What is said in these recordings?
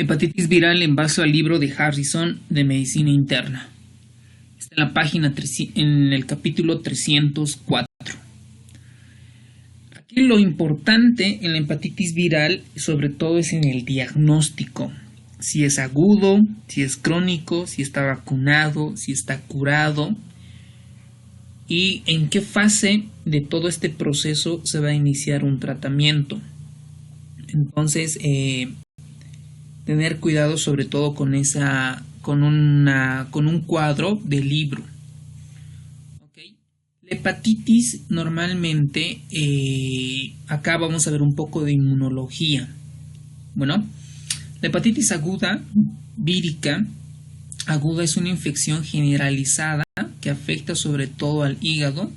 Hepatitis viral en base al libro de Harrison de Medicina Interna. Está en la página en el capítulo 304. Aquí lo importante en la hepatitis viral, sobre todo, es en el diagnóstico. Si es agudo, si es crónico, si está vacunado, si está curado y en qué fase de todo este proceso se va a iniciar un tratamiento. Entonces, tener cuidado sobre todo con un cuadro de libro. ¿Okay? La hepatitis normalmente, acá vamos a ver un poco de inmunología. Bueno, la hepatitis aguda, vírica, aguda es una infección generalizada que afecta sobre todo al hígado.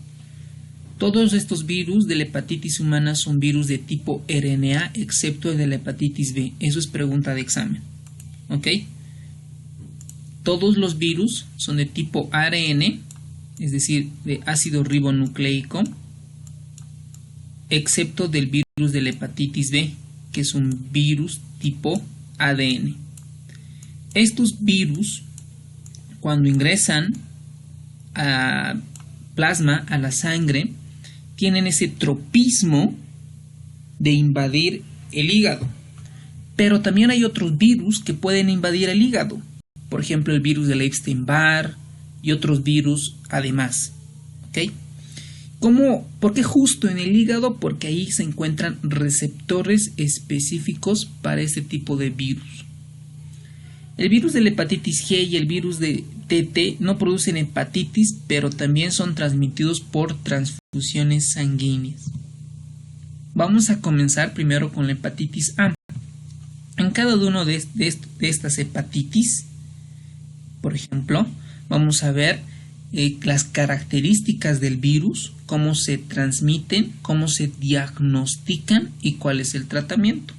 Todos estos virus de la hepatitis humana son virus de tipo RNA, excepto el de la hepatitis B. Eso es pregunta de examen. ¿Ok? Todos los virus son de tipo ARN, es decir, de ácido ribonucleico, excepto del virus de la hepatitis B, que es un virus tipo ADN. Estos virus, cuando ingresan a plasma, a la sangre, tienen ese tropismo de invadir el hígado. Pero también hay otros virus que pueden invadir el hígado. Por ejemplo, el virus del Epstein-Barr y otros virus además. ¿Ok? ¿Por qué justo en el hígado? Porque ahí se encuentran receptores específicos para este tipo de virus. El virus de la hepatitis G y el virus de TT no producen hepatitis, pero también son transmitidos por transfusiones sanguíneas. Vamos a comenzar primero con la hepatitis A. En cada uno de estas hepatitis, por ejemplo, vamos a ver las características del virus, cómo se transmiten, cómo se diagnostican y cuál es el tratamiento.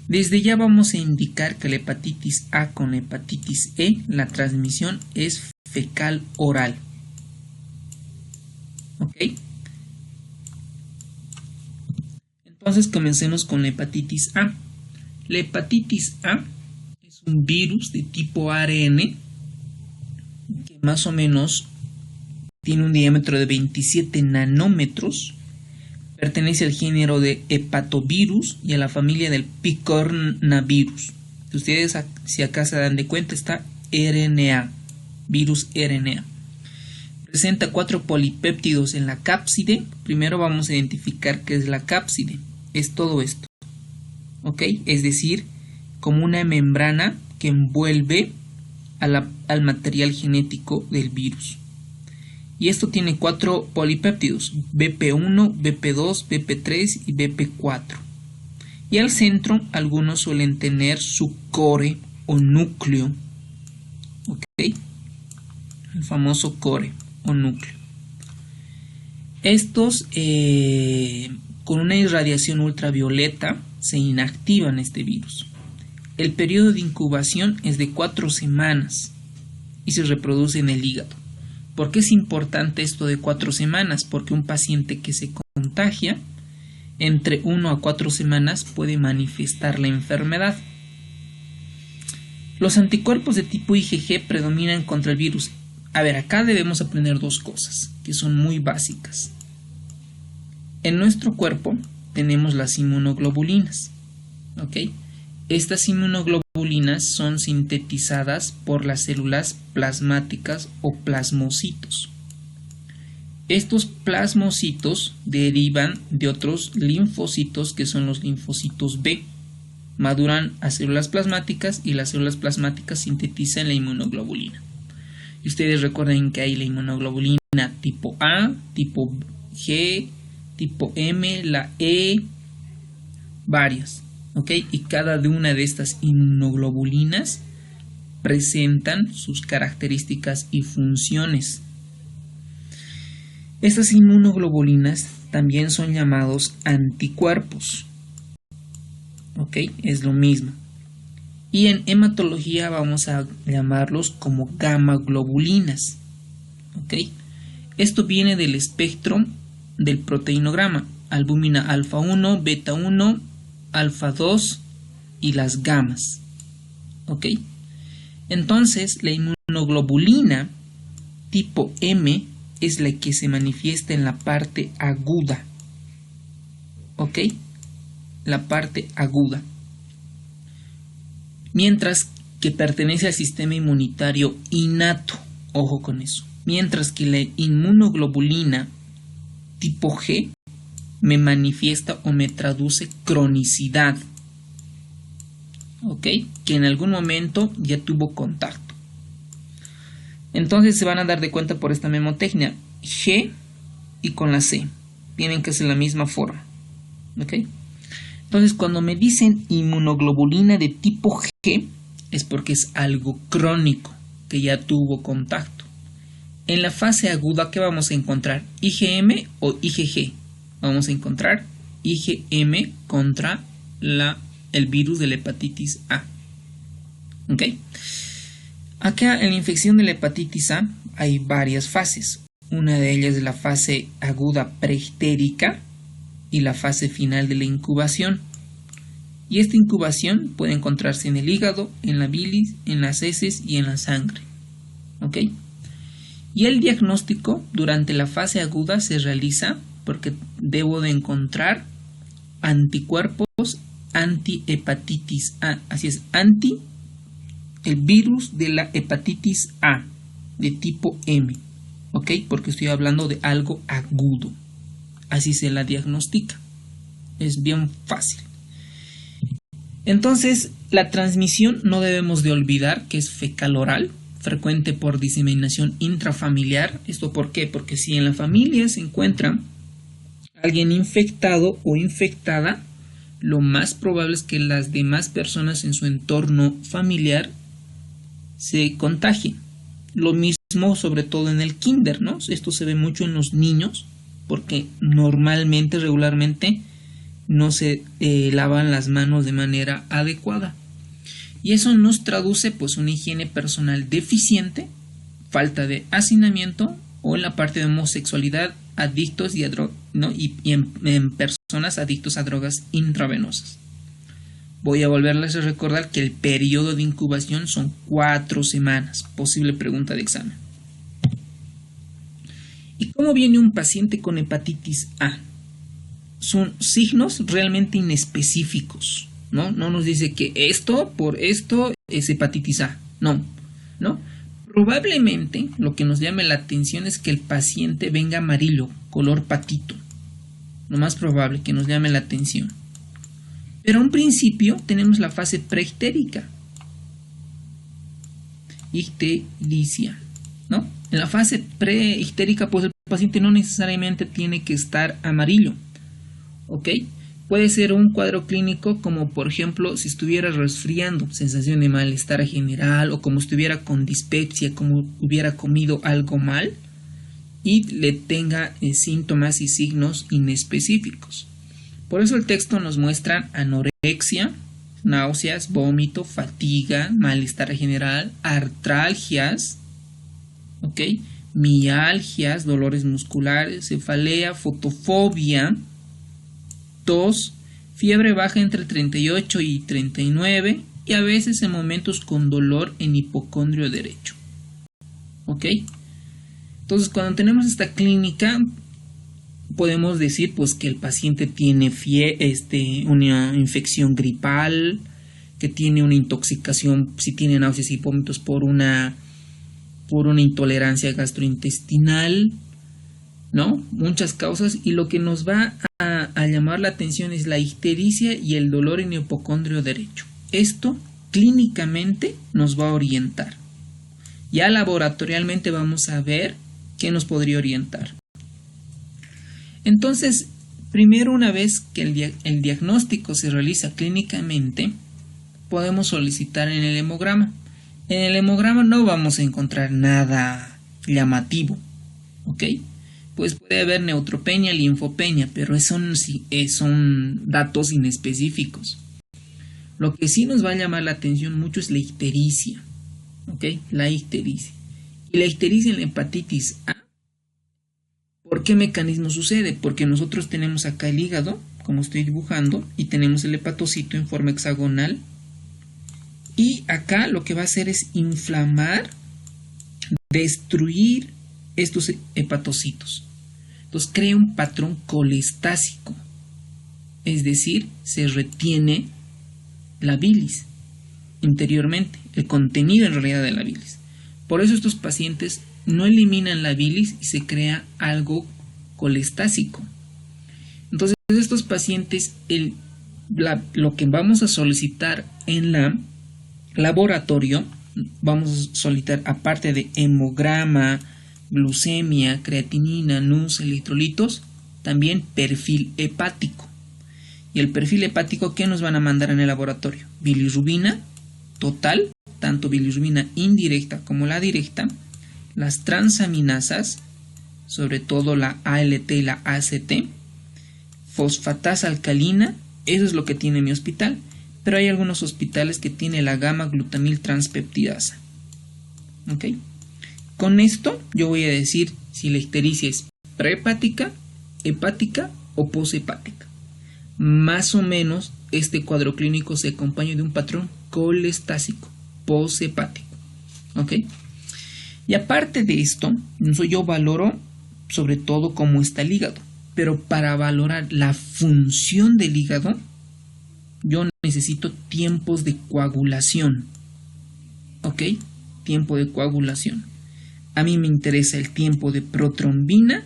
Desde ya vamos a indicar que la hepatitis A con la hepatitis E, la transmisión es fecal oral. ¿Ok? Entonces comencemos con la hepatitis A. La hepatitis A es un virus de tipo ARN que más o menos tiene un diámetro de 27 nanómetros. Pertenece al género de hepatovirus y a la familia del picornavirus. Ustedes, si acá se dan de cuenta, está RNA, virus RNA. Presenta 4 polipéptidos en la cápside. Primero vamos a identificar qué es la cápside. Es todo esto. ¿Ok? Es decir, como una membrana que envuelve al material genético del virus. Y esto tiene 4 polipéptidos, BP1, BP2, BP3 y BP4. Y al centro algunos suelen tener su core o núcleo. ¿Ok? El famoso core o núcleo. Estos con una irradiación ultravioleta se inactivan este virus. El periodo de incubación es de 4 semanas y se reproduce en el hígado. ¿Por qué es importante esto de 4 semanas? Porque un paciente que se contagia entre 1 a 4 semanas puede manifestar la enfermedad. Los anticuerpos de tipo IgG predominan contra el virus. A ver, acá debemos aprender 2 cosas que son muy básicas. En nuestro cuerpo tenemos las inmunoglobulinas. ¿Ok? Estas inmunoglobulinas son sintetizadas por las células plasmáticas o plasmocitos. Estos plasmocitos derivan de otros linfocitos que son los linfocitos B. Maduran a células plasmáticas y las células plasmáticas sintetizan la inmunoglobulina. Y ustedes recuerden que hay la inmunoglobulina tipo A, tipo G, tipo M, la E, varias. ¿Ok? Y cada una de estas inmunoglobulinas presentan sus características y funciones. Estas inmunoglobulinas también son llamados anticuerpos. ¿Ok? Es lo mismo. Y en hematología vamos a llamarlos como gamma globulinas. ¿Ok? Esto viene del espectro del proteinograma. Albúmina alfa 1, beta 1, alfa 2 y las gamas. ¿Ok? Entonces, la inmunoglobulina tipo M es la que se manifiesta en la parte aguda. ¿Ok? La parte aguda. Mientras que pertenece al sistema inmunitario innato. Ojo con eso. Mientras que la inmunoglobulina tipo G me manifiesta o me traduce cronicidad. ¿Ok? Que en algún momento ya tuvo contacto. Entonces se van a dar de cuenta por esta memotecnia. G y con la C. Tienen que ser la misma forma. ¿Ok? Entonces cuando me dicen inmunoglobulina de tipo G es porque es algo crónico que ya tuvo contacto. En la fase aguda, ¿qué vamos a encontrar? ¿IgM o IgG? Vamos a encontrar IgM contra el virus de la hepatitis A. ¿Ok? Acá en la infección de la hepatitis A hay varias fases. Una de ellas es la fase aguda preictérica y la fase final de la incubación. Y esta incubación puede encontrarse en el hígado, en la bilis, en las heces y en la sangre. ¿Ok? Y el diagnóstico durante la fase aguda se realiza porque debo de encontrar anticuerpos antihepatitis A. Así es, el virus de la hepatitis A de tipo M. ¿Ok? Porque estoy hablando de algo agudo. Así se la diagnostica. Es bien fácil. Entonces, la transmisión no debemos de olvidar que es fecal-oral, frecuente por diseminación intrafamiliar. ¿Esto por qué? Porque si en la familia se encuentra alguien infectado o infectada, lo más probable es que las demás personas en su entorno familiar se contagien. Lo mismo sobre todo en el kinder, ¿no? Esto se ve mucho en los niños porque normalmente, regularmente, no se lavan las manos de manera adecuada. Y eso nos traduce pues una higiene personal deficiente, falta de hacinamiento o en la parte de homosexualidad, adictos y en personas adictos a drogas intravenosas. Voy a volverles a recordar que el periodo de incubación son 4 semanas. Posible pregunta de examen. ¿Y cómo viene un paciente con hepatitis A? Son signos realmente inespecíficos, ¿no? No nos dice que esto por esto es hepatitis A. No. Probablemente lo que nos llame la atención es que el paciente venga amarillo, color patito. Lo más probable que nos llame la atención. Pero a un principio tenemos la fase preictérica. Ictericia, ¿no? En la fase preictérica, pues el paciente no necesariamente tiene que estar amarillo. ¿Ok? Puede ser un cuadro clínico como por ejemplo si estuviera resfriando, sensación de malestar general o como estuviera con dispepsia, como hubiera comido algo mal y le tenga síntomas y signos inespecíficos. Por eso el texto nos muestra anorexia, náuseas, vómito, fatiga, malestar general, artralgias, ¿ok? Mialgias, dolores musculares, cefalea, fotofobia, tos, fiebre baja entre 38 y 39 y a veces en momentos con dolor en hipocondrio derecho. ¿Ok? Entonces cuando tenemos esta clínica podemos decir pues que el paciente tiene una infección gripal, que tiene una intoxicación, si tiene náuseas y vómitos por una intolerancia gastrointestinal, ¿no? Muchas causas, y lo que nos va a llamar la atención es la ictericia y el dolor en hipocondrio derecho. Esto clínicamente nos va a orientar. Ya laboratorialmente vamos a ver qué nos podría orientar. Entonces, primero, una vez que el diagnóstico se realiza clínicamente, podemos solicitar en el hemograma. En el hemograma no vamos a encontrar nada llamativo, ¿ok? Pues puede haber neutropenia, linfopenia, pero son datos inespecíficos. Lo que sí nos va a llamar la atención mucho es la ictericia, ¿ok? La ictericia. Y la ictericia en la hepatitis A, ¿por qué mecanismo sucede? Porque nosotros tenemos acá el hígado, como estoy dibujando, y tenemos el hepatocito en forma hexagonal, Y acá lo que va a hacer es inflamar, destruir estos hepatocitos. Entonces crea un patrón colestásico, es decir, se retiene la bilis interiormente, el contenido en realidad de la bilis. Por eso estos pacientes no eliminan la bilis y se crea algo colestásico. Entonces estos pacientes, lo que vamos a solicitar en la laboratorio, vamos a solicitar, aparte de hemograma, glucemia, creatinina, NUS, electrolitos, también perfil hepático. Y el perfil hepático, ¿qué nos van a mandar en el laboratorio? Bilirrubina total, tanto bilirrubina indirecta como la directa, las transaminasas, sobre todo la ALT y la ACT, fosfatasa alcalina, eso es lo que tiene mi hospital, pero hay algunos hospitales que tienen la gamma-glutamil transpeptidasa. ¿Ok? Con esto yo voy a decir si la ictericia es prehepática, hepática o poshepática. Más o menos este cuadro clínico se acompaña de un patrón colestásico, poshepático. ¿Ok? Y aparte de esto, yo valoro sobre todo cómo está el hígado. Pero para valorar la función del hígado, yo necesito tiempos de coagulación. ¿Ok? Tiempo de coagulación. A mí me interesa el tiempo de protrombina,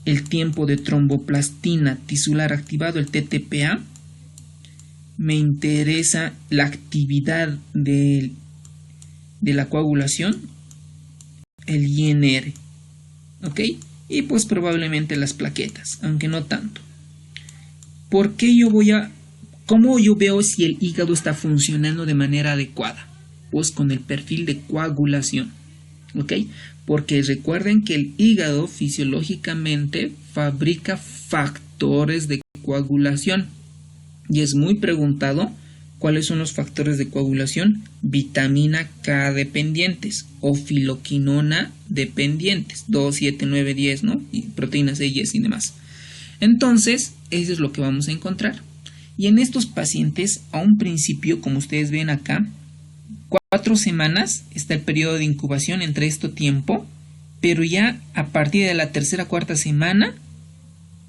el tiempo de tromboplastina tisular activado, el TTPA. Me interesa la actividad de la coagulación, el INR. ¿Ok? Y pues probablemente las plaquetas, aunque no tanto. ¿Por qué cómo yo veo si el hígado está funcionando de manera adecuada? Pues con el perfil de coagulación. ¿Ok? Porque recuerden que el hígado fisiológicamente fabrica factores de coagulación. Y es muy preguntado cuáles son los factores de coagulación. Vitamina K dependientes o filoquinona dependientes. 2, 7, 9, 10, ¿no? Y proteínas E, Y y demás. Entonces, eso es lo que vamos a encontrar. Y en estos pacientes, a un principio, como ustedes ven acá, 4 semanas está el periodo de incubación entre este tiempo, pero ya a partir de la tercera, cuarta semana,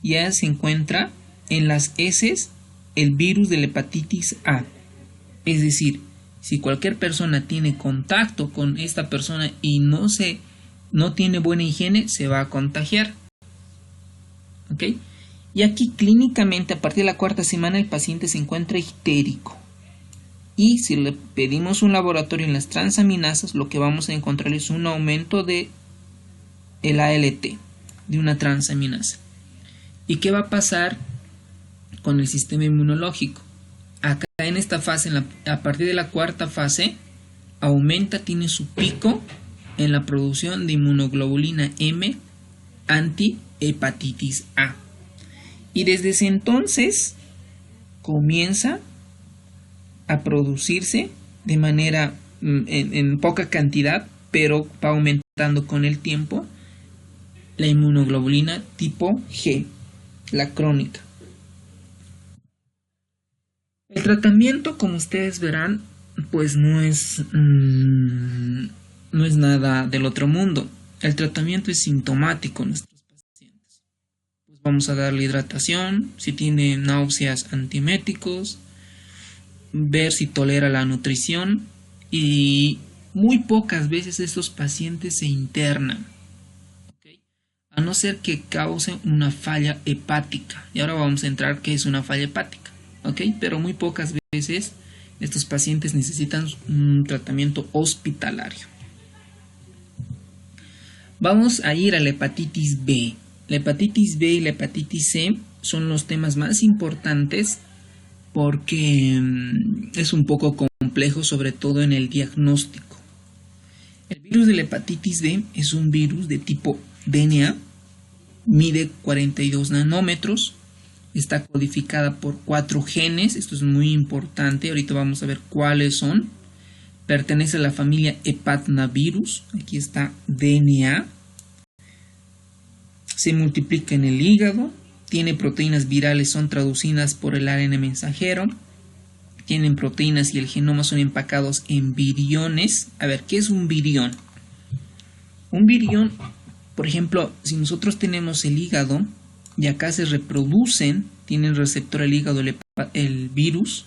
ya se encuentra en las heces el virus de la hepatitis A. Es decir, si cualquier persona tiene contacto con esta persona y no tiene buena higiene, se va a contagiar. ¿Ok? Y aquí clínicamente a partir de la cuarta semana el paciente se encuentra ictérico. Y si le pedimos un laboratorio en las transaminasas, lo que vamos a encontrar es un aumento de el ALT, de una transaminasa. ¿Y qué va a pasar con el sistema inmunológico? Acá en esta fase, a partir de la cuarta fase, tiene su pico en la producción de inmunoglobulina M anti-hepatitis A. Y desde ese entonces comienza a producirse de manera en poca cantidad, pero va aumentando con el tiempo, la inmunoglobulina tipo G, la crónica. El tratamiento, como ustedes verán, pues no es nada del otro mundo. El tratamiento es sintomático en nuestros pacientes. Pues vamos a darle hidratación, si tiene náuseas, antieméticos, ver si tolera la nutrición, y muy pocas veces estos pacientes se internan, ¿okay? A no ser que cause una falla hepática. Y ahora vamos a entrar qué es una falla hepática. ¿Ok? Pero muy pocas veces estos pacientes necesitan un tratamiento hospitalario. Vamos a ir a la hepatitis B. La hepatitis B y la hepatitis C son los temas más importantes porque es un poco complejo, sobre todo en el diagnóstico. El virus de la hepatitis B es un virus de tipo DNA, mide 42 nanómetros, está codificada por 4 genes, esto es muy importante, ahorita vamos a ver cuáles son. Pertenece a la familia hepatnavirus, aquí está DNA. Se multiplica en el hígado, tiene proteínas virales, son traducidas por el ARN mensajero, tienen proteínas y el genoma son empacados en viriones. A ver, ¿qué es un virión? Un virión, por ejemplo, si nosotros tenemos el hígado y acá se reproducen, tiene el receptor el hígado, el virus,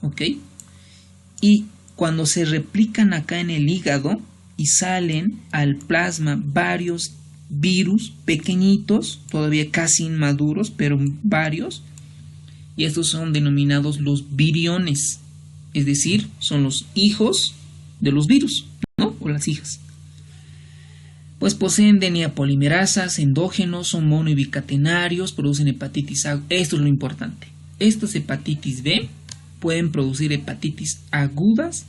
¿ok? Y cuando se replican acá en el hígado y salen al plasma varios virus pequeñitos, todavía casi inmaduros, pero varios, y estos son denominados los viriones, es decir, son los hijos de los virus, ¿no? O las hijas. Pues poseen DNA polimerasas, endógenos, son mono y bicatenarios, producen hepatitis A. Esto es lo importante. Estas hepatitis B pueden producir hepatitis agudas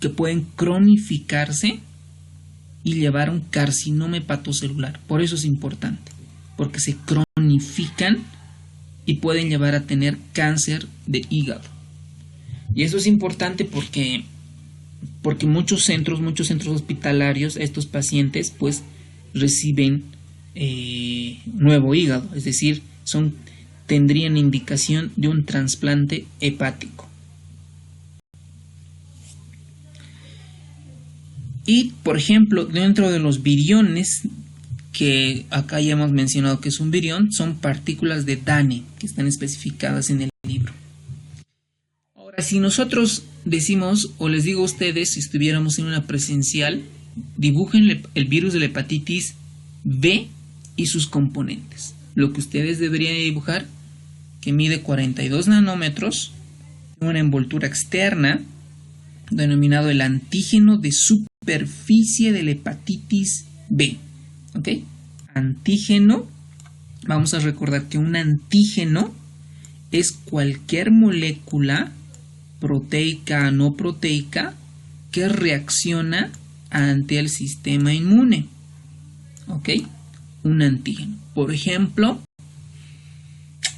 que pueden cronificarse y llevar a un carcinoma hepatocelular. Por eso es importante, porque se cronifican y pueden llevar a tener cáncer de hígado. Y eso es importante porque muchos centros hospitalarios, estos pacientes pues reciben nuevo hígado, es decir, tendrían indicación de un trasplante hepático. Y por ejemplo, dentro de los viriones, que acá ya hemos mencionado que es un virión, son partículas de Dane que están especificadas en el libro. Ahora, si nosotros decimos, o les digo a ustedes, si estuviéramos en una presencial, dibujen el virus de la hepatitis B y sus componentes. Lo que ustedes deberían dibujar, que mide 42 nanómetros, una envoltura externa, denominado el antígeno de superficie de la hepatitis B. ¿Ok? Antígeno, vamos a recordar que un antígeno es cualquier molécula proteica o no proteica que reacciona ante el sistema inmune. ¿Ok? Un antígeno. Por ejemplo,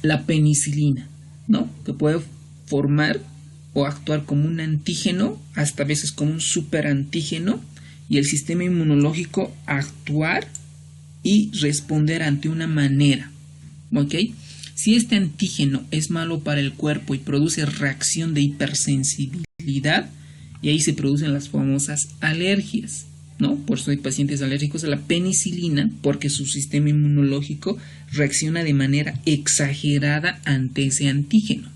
la penicilina, ¿no? Que puede formar o actuar como un antígeno, hasta a veces como un superantígeno, y el sistema inmunológico actuar y responder ante una manera. ¿Ok? Si este antígeno es malo para el cuerpo y produce reacción de hipersensibilidad, y ahí se producen las famosas alergias, ¿no? Por eso hay pacientes alérgicos a la penicilina, porque su sistema inmunológico reacciona de manera exagerada ante ese antígeno.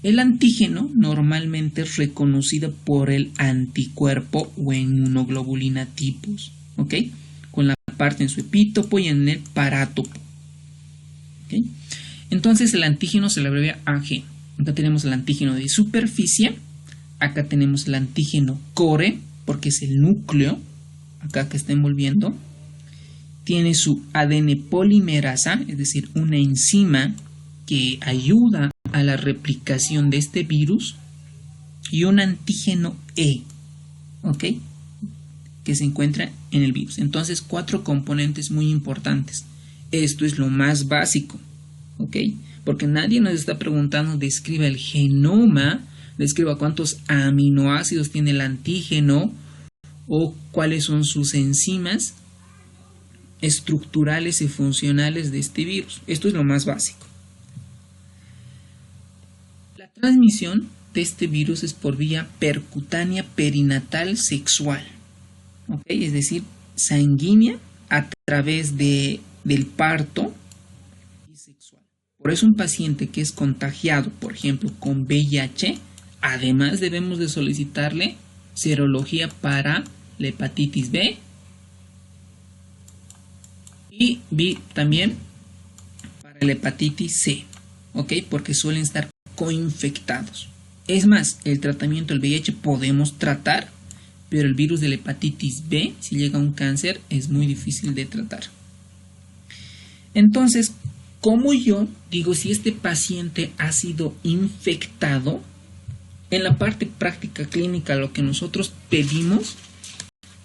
El antígeno normalmente es reconocido por el anticuerpo o inmunoglobulina tipos, ¿ok? Con la parte en su epítopo y en el parátopo. ¿Okay? Entonces el antígeno se le abrevia AG. Acá tenemos el antígeno de superficie, acá tenemos el antígeno core, porque es el núcleo, acá que está envolviendo. Tiene su ADN polimerasa, es decir, una enzima que ayuda a la replicación de este virus, y un antígeno E, ¿ok? Que se encuentra en el virus. Entonces, 4 componentes muy importantes. Esto es lo más básico, ¿ok? Porque nadie nos está preguntando, describa el genoma, describa cuántos aminoácidos tiene el antígeno o cuáles son sus enzimas estructurales y funcionales de este virus. Esto es lo más básico. La transmisión de este virus es por vía percutánea perinatal sexual, ¿ok? Es decir, sanguínea a través del parto y sexual. Por eso un paciente que es contagiado, por ejemplo, con VIH, además debemos de solicitarle serología para la hepatitis B y también para la hepatitis C, ¿ok? Porque suelen estar coinfectados. Es más, el tratamiento del VIH podemos tratar, pero el virus de la hepatitis B, si llega a un cáncer, es muy difícil de tratar. Entonces, ¿cómo yo digo si este paciente ha sido infectado? En la parte práctica clínica, lo que nosotros pedimos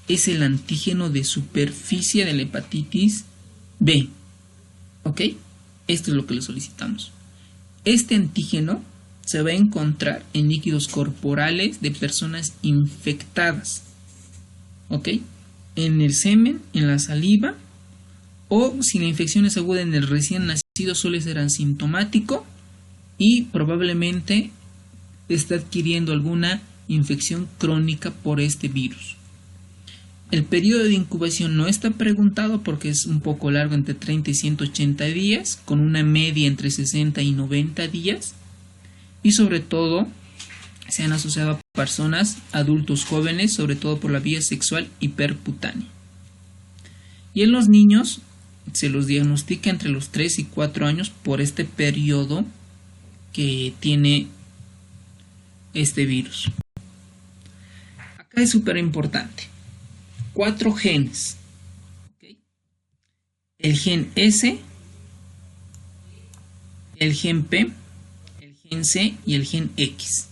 es el antígeno de superficie de la hepatitis B. ¿Ok? Esto es lo que le solicitamos. Este antígeno se va a encontrar en líquidos corporales de personas infectadas. ¿Ok? En el semen, en la saliva, o si la infección es aguda en el recién nacido, suele ser asintomático y probablemente está adquiriendo alguna infección crónica por este virus. El periodo de incubación no está preguntado porque es un poco largo, entre 30 y 180 días, con una media entre 60 y 90 días. Y sobre todo se han asociado a personas, adultos jóvenes, sobre todo por la vía sexual y percutánea. Y en los niños se los diagnostica entre los 3 y 4 años por este periodo que tiene este virus. Acá es súper importante. 4 genes. ¿Okay? El gen S, el gen P, el gen C y el gen X.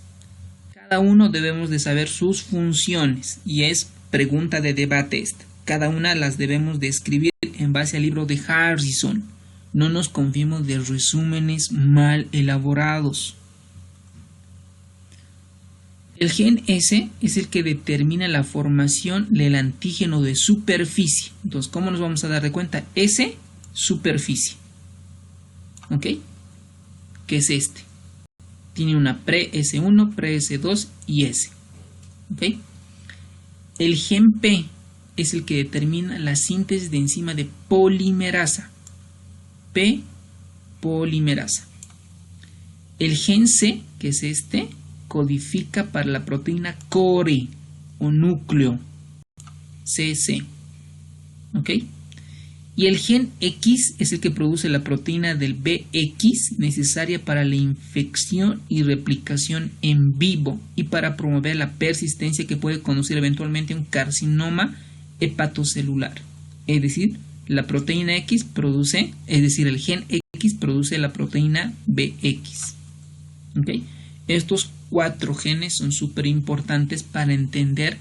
Cada uno debemos de saber sus funciones y es pregunta de debate esta. Cada una las debemos de escribir en base al libro de Harrison. No nos confiemos de resúmenes mal elaborados. El gen S es el que determina la formación del antígeno de superficie. Entonces, ¿cómo nos vamos a dar de cuenta? S, superficie. ¿Ok? ¿Qué es este? Tiene una pre-S1, pre-S2 y S. ¿Ok? El gen P es el que determina la síntesis de enzima de polimerasa. P, polimerasa. El gen C, que es este, codifica para la proteína core o núcleo, CC. ¿Ok? Y el gen X es el que produce la proteína del BX necesaria para la infección y replicación en vivo y para promover la persistencia que puede conducir eventualmente a un carcinoma hepatocelular. Es decir, la proteína X produce, es decir, el gen X produce la proteína BX. ¿Ok? Estos 4 genes son súper importantes para entender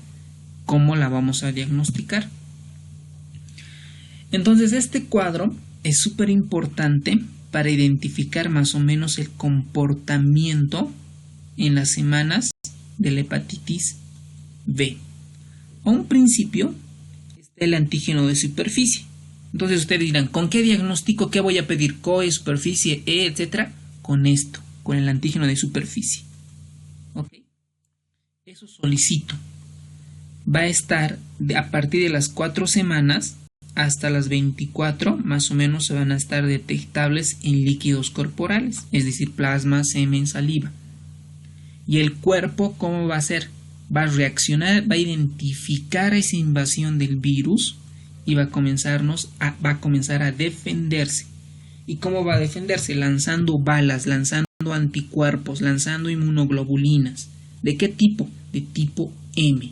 cómo la vamos a diagnosticar. Entonces, este cuadro es súper importante para identificar más o menos el comportamiento en las semanas de la hepatitis B. A un principio está el antígeno de superficie. Entonces ustedes dirán, ¿con qué diagnóstico? ¿Qué voy a pedir? COE, superficie, E, etcétera. Con esto, con el antígeno de superficie. ¿Ok? Eso solicito. Va a estar a partir de las 4 semanas hasta las 24, más o menos se van a estar detectables en líquidos corporales, es decir, plasma, semen, saliva. Y el cuerpo, ¿cómo va a ser? Va a reaccionar, va a identificar esa invasión del virus y va a comenzar a defenderse. ¿Y cómo va a defenderse? Lanzando balas, lanzando anticuerpos, lanzando inmunoglobulinas. ¿De qué tipo? De tipo M.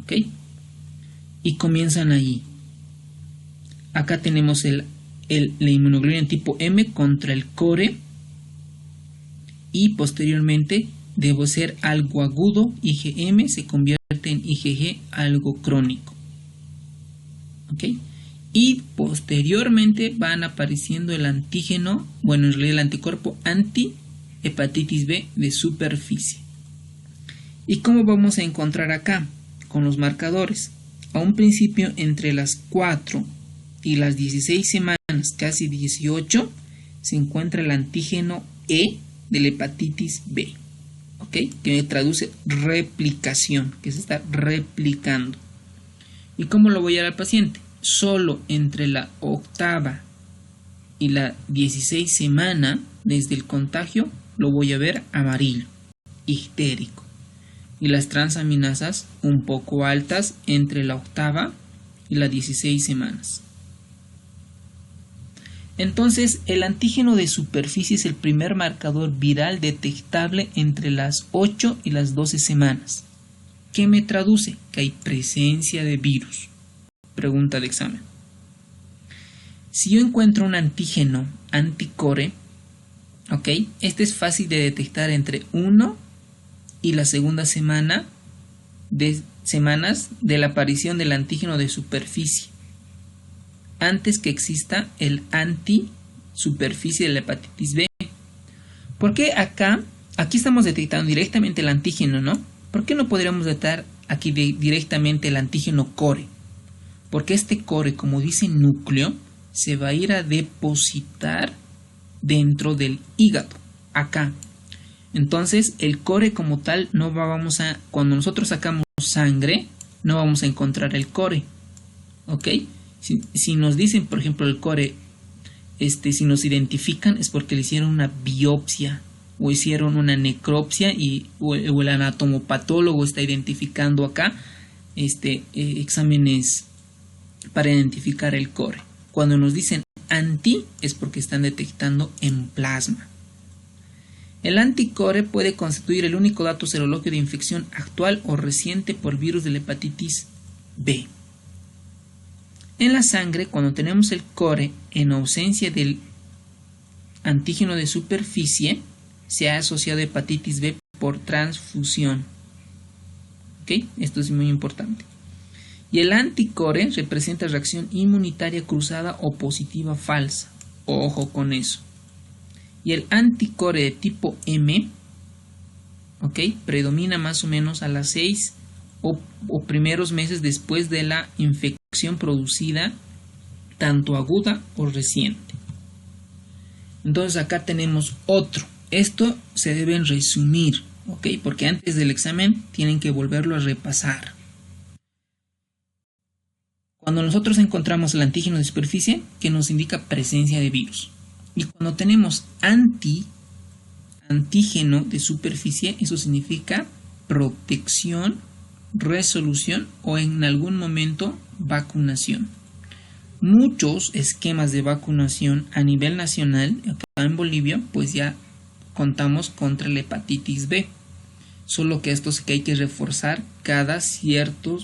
¿Ok? Y comienzan allí. Acá tenemos la inmunoglobulina tipo M contra el core y posteriormente debe ser algo agudo, IgM se convierte en IgG, algo crónico. ¿Ok? Y posteriormente van apareciendo el antígeno, bueno, en realidad el anticuerpo anti-hepatitis B de superficie. ¿Y cómo vamos a encontrar acá? Con los marcadores. A un principio, entre las 4 y las 16 semanas, casi 18, se encuentra el antígeno E de la hepatitis B. ¿Ok? Que traduce replicación, que se está replicando. ¿Y cómo lo voy a dar al paciente? Solo entre la 8ª y la 16 semana, desde el contagio, lo voy a ver amarillo, ictérico. Y las transaminasas un poco altas entre la 8ª y las 16 semanas. Entonces, el antígeno de superficie es el primer marcador viral detectable entre las 8 y las 12 semanas. ¿Qué me traduce? Que hay presencia de virus. Pregunta de examen. Si yo encuentro un antígeno anticore, ¿ok? Este es fácil de detectar entre 1 y la 2ª semana de semanas de la aparición del antígeno de superficie, antes que exista el antisuperficie de la hepatitis B. ¿Por qué aquí estamos detectando directamente el antígeno, ¿no? ¿Por qué no podríamos detectar aquí directamente el antígeno core? Porque este core, como dice núcleo, se va a ir a depositar dentro del hígado, acá. Entonces el core como tal cuando nosotros sacamos sangre, no vamos a encontrar el core. ¿Ok? Si nos dicen, por ejemplo, el core, si nos identifican es porque le hicieron una biopsia o hicieron una necropsia o el anatomopatólogo está identificando acá exámenes para identificar el core. Cuando nos dicen anti es porque están detectando en plasma. El anticore puede constituir el único dato serológico de infección actual o reciente por virus de la hepatitis B. En la sangre, cuando tenemos el core en ausencia del antígeno de superficie, se ha asociado a hepatitis B por transfusión. ¿Ok? Esto es muy importante. Y el anticore representa reacción inmunitaria cruzada o positiva falsa. Ojo con eso. Y el anticore de tipo M, ¿ok?, predomina más o menos a las 6 o primeros meses después de la infección producida, tanto aguda o reciente. Entonces acá tenemos otro. Esto se deben resumir, ¿ok?, porque antes del examen tienen que volverlo a repasar. Cuando nosotros encontramos el antígeno de superficie, que nos indica presencia de virus. Y cuando tenemos antígeno de superficie, eso significa protección, resolución o en algún momento vacunación. Muchos esquemas de vacunación a nivel nacional, acá en Bolivia, pues ya contamos contra la hepatitis B. Solo que esto es que hay que reforzar cada cierto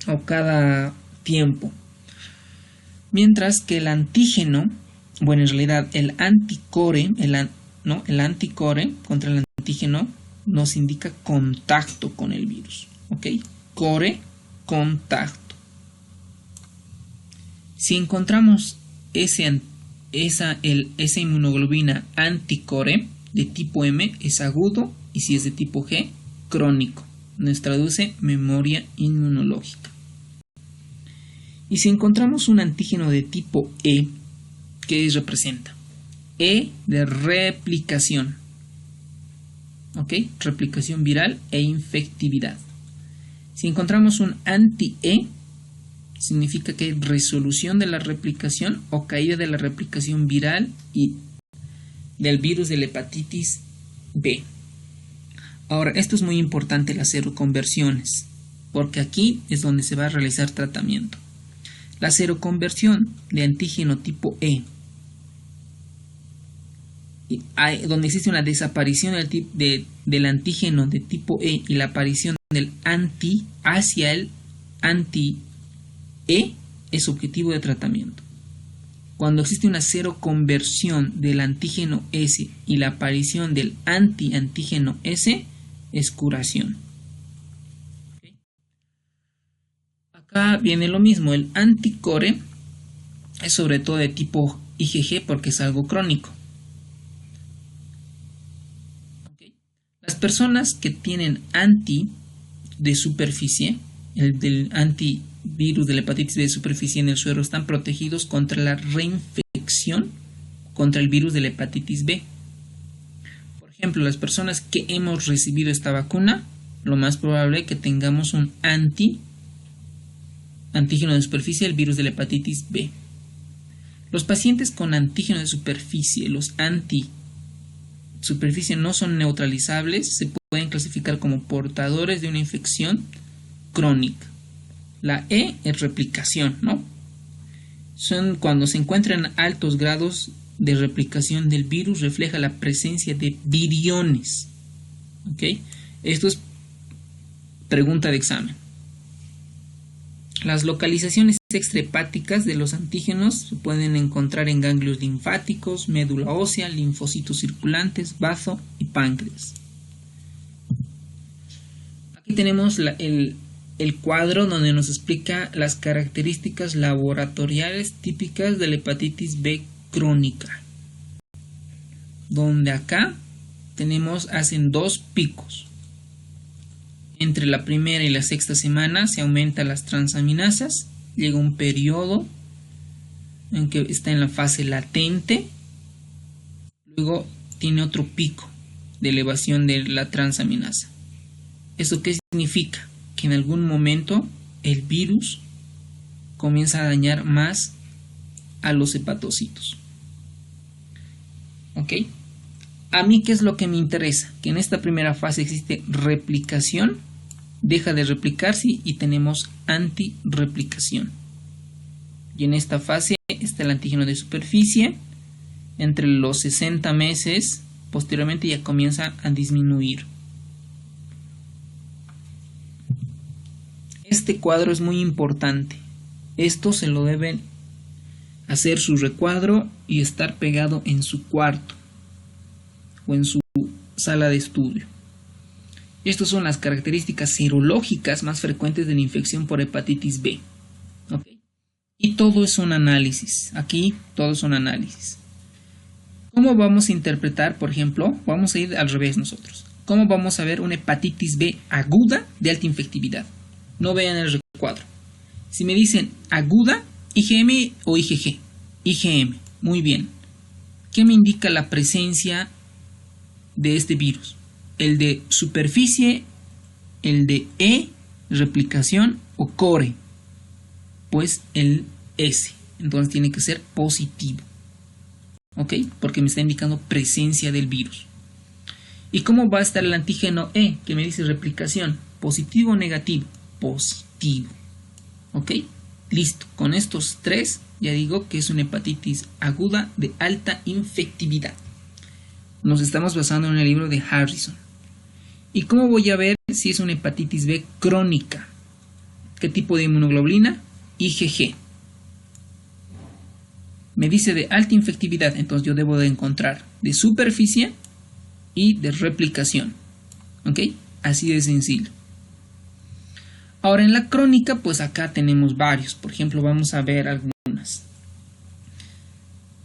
o cada tiempo. Mientras que el antígeno, bueno, en realidad el anticore contra el antígeno nos indica contacto con el virus. ¿Ok? Core, contacto. Si encontramos esa inmunoglobulina anticore de tipo M, es agudo, y si es de tipo G, crónico. Nos traduce memoria inmunológica. Y si encontramos un antígeno de tipo E, ¿qué representa? E de replicación. ¿Ok? Replicación viral e infectividad. Si encontramos un anti-E, significa que hay resolución de la replicación o caída de la replicación viral y del virus de la hepatitis B. Ahora, esto es muy importante, las seroconversiones, porque aquí es donde se va a realizar tratamiento. La seroconversión de antígeno tipo E, donde existe una desaparición del antígeno de tipo E y la aparición del anti hacia el anti-E, es objetivo de tratamiento. Cuando existe una seroconversión del antígeno S y la aparición del anti-antígeno S, es curación. Acá viene lo mismo, el anticore es sobre todo de tipo IgG porque es algo crónico. Las personas que tienen anti de superficie, el del antivirus de la hepatitis B de superficie en el suero, están protegidos contra la reinfección contra el virus de la hepatitis B. Por ejemplo, las personas que hemos recibido esta vacuna, lo más probable es que tengamos un antígeno de superficie del virus de la hepatitis B. Los pacientes con antígeno de superficie, los anti-superficie no son neutralizables, se pueden clasificar como portadores de una infección crónica. La E es replicación, ¿no? Son cuando se encuentran altos grados de replicación del virus, refleja la presencia de viriones. ¿Ok? Esto es pregunta de examen. Las localizaciones extrahepáticas de los antígenos se pueden encontrar en ganglios linfáticos, médula ósea, linfocitos circulantes, bazo y páncreas. Aquí tenemos el cuadro donde nos explica las características laboratoriales típicas de la hepatitis B crónica, donde acá hacen dos picos. Entre la primera y la sexta semana se aumentan las transaminasas, llega un periodo en que está en la fase latente luego tiene otro pico de elevación de la transaminasa. ¿Eso qué significa? Que en algún momento el virus comienza a dañar más a los hepatocitos. ¿Ok? A mí, ¿qué es lo que me interesa? Que en esta primera fase existe replicación, deja de replicarse y tenemos antirreplicación. Y en esta fase está el antígeno de superficie. Entre los 60 meses, posteriormente ya comienza a disminuir. Este cuadro es muy importante. Esto se lo deben hacer su recuadro y estar pegado en su cuarto o en su sala de estudio. Estas son las características serológicas más frecuentes de la infección por hepatitis B. ¿Okay? Y todo es un análisis. Aquí todo es un análisis. ¿Cómo vamos a interpretar, por ejemplo? Vamos a ir al revés nosotros. ¿Cómo vamos a ver una hepatitis B aguda de alta infectividad? No vean el recuadro. Si me dicen aguda, IgM o IgG. IgM, muy bien. ¿Qué me indica la presencia de este virus? El de superficie, el de E, replicación o core. Pues el S. Entonces tiene que ser positivo. ¿Ok? Porque me está indicando presencia del virus. ¿Y cómo va a estar el antígeno E? Que me dice replicación. ¿Positivo o negativo? Positivo. ¿Ok? Listo. Con estos tres ya digo que es una hepatitis aguda de alta infectividad. Nos estamos basando en el libro de Harrison. ¿Y cómo voy a ver si es una hepatitis B crónica? ¿Qué tipo de inmunoglobulina? IgG. Me dice de alta infectividad, entonces yo debo de encontrar de superficie y de replicación. ¿Ok? Así de sencillo. Ahora en la crónica, pues acá tenemos varios. Por ejemplo, vamos a ver algunas.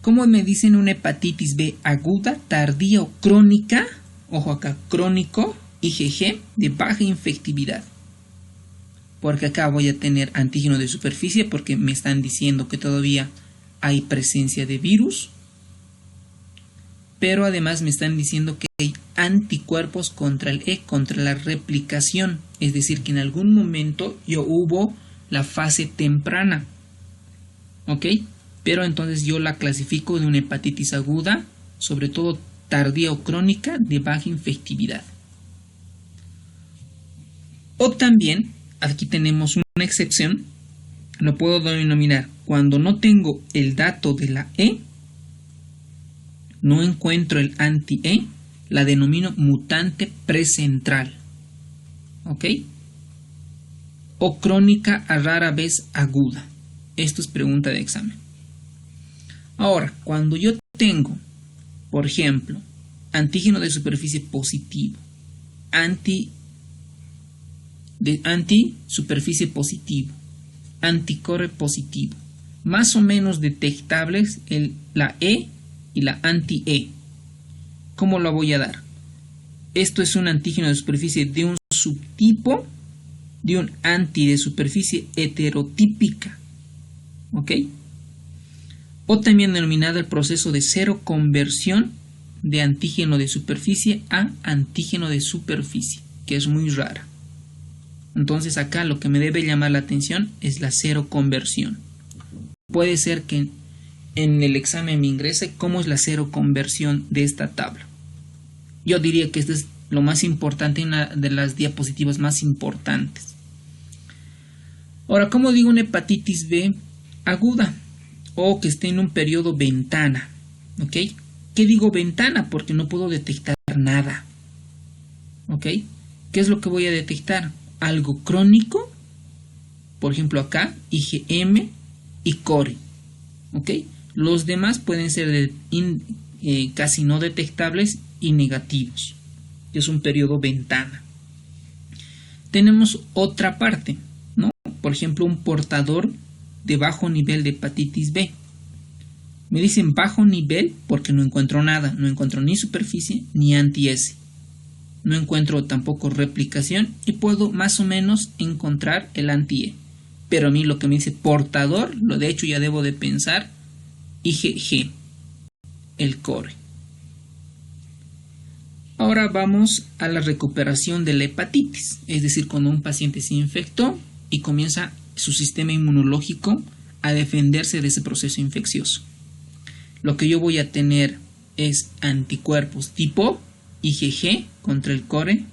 ¿Cómo me dicen una hepatitis B aguda, tardía o crónica? Ojo acá, crónico, IgG de baja infectividad. Porque acá voy a tener antígeno de superficie porque me están diciendo que todavía hay presencia de virus. Pero además me están diciendo que hay anticuerpos contra el E, contra la replicación. Es decir, que en algún momento ya hubo la fase temprana. ¿Ok? Pero entonces yo la clasifico de una hepatitis aguda, sobre todo tardía o crónica, de baja infectividad. O también, aquí tenemos una excepción, lo puedo denominar cuando no tengo el dato de la E, no encuentro el anti-E, la denomino mutante precentral. ¿Ok? O crónica a rara vez aguda. Esto es pregunta de examen. Ahora, cuando yo tengo, por ejemplo, antígeno de superficie positivo, anti-superficie positivo, anticore positivo, más o menos detectables la E y la anti-E. ¿Cómo lo voy a dar? Esto es un antígeno de superficie de un subtipo de un anti de superficie heterotípica. ¿Ok? O también denominado el proceso de seroconversión de antígeno de superficie a antígeno de superficie, que es muy rara. Entonces acá lo que me debe llamar la atención es la seroconversión. Puede ser que en el examen me ingrese cómo es la seroconversión de esta tabla. Yo diría que esto es lo más importante, una de las diapositivas más importantes. Ahora, ¿cómo digo una hepatitis B aguda? O que esté en un periodo ventana. ¿Ok? ¿Qué digo ventana? Porque no puedo detectar nada. ¿Ok? ¿Qué es lo que voy a detectar? Algo crónico. Por ejemplo acá, IgM y core. ¿Ok? Los demás pueden ser casi no detectables y negativos. Es un periodo ventana. Tenemos otra parte, ¿no? Por ejemplo, un portador de bajo nivel de hepatitis B. Me dicen bajo nivel porque no encuentro nada. No encuentro ni superficie ni anti-S. No encuentro tampoco replicación y puedo más o menos encontrar el anti-E. Pero a mí lo que me dice portador, de hecho ya debo de pensar IgG, el core. Ahora vamos a la recuperación de la hepatitis, es decir, cuando un paciente se infectó y comienza su sistema inmunológico a defenderse de ese proceso infeccioso. Lo que yo voy a tener es anticuerpos tipo IgG contra el core,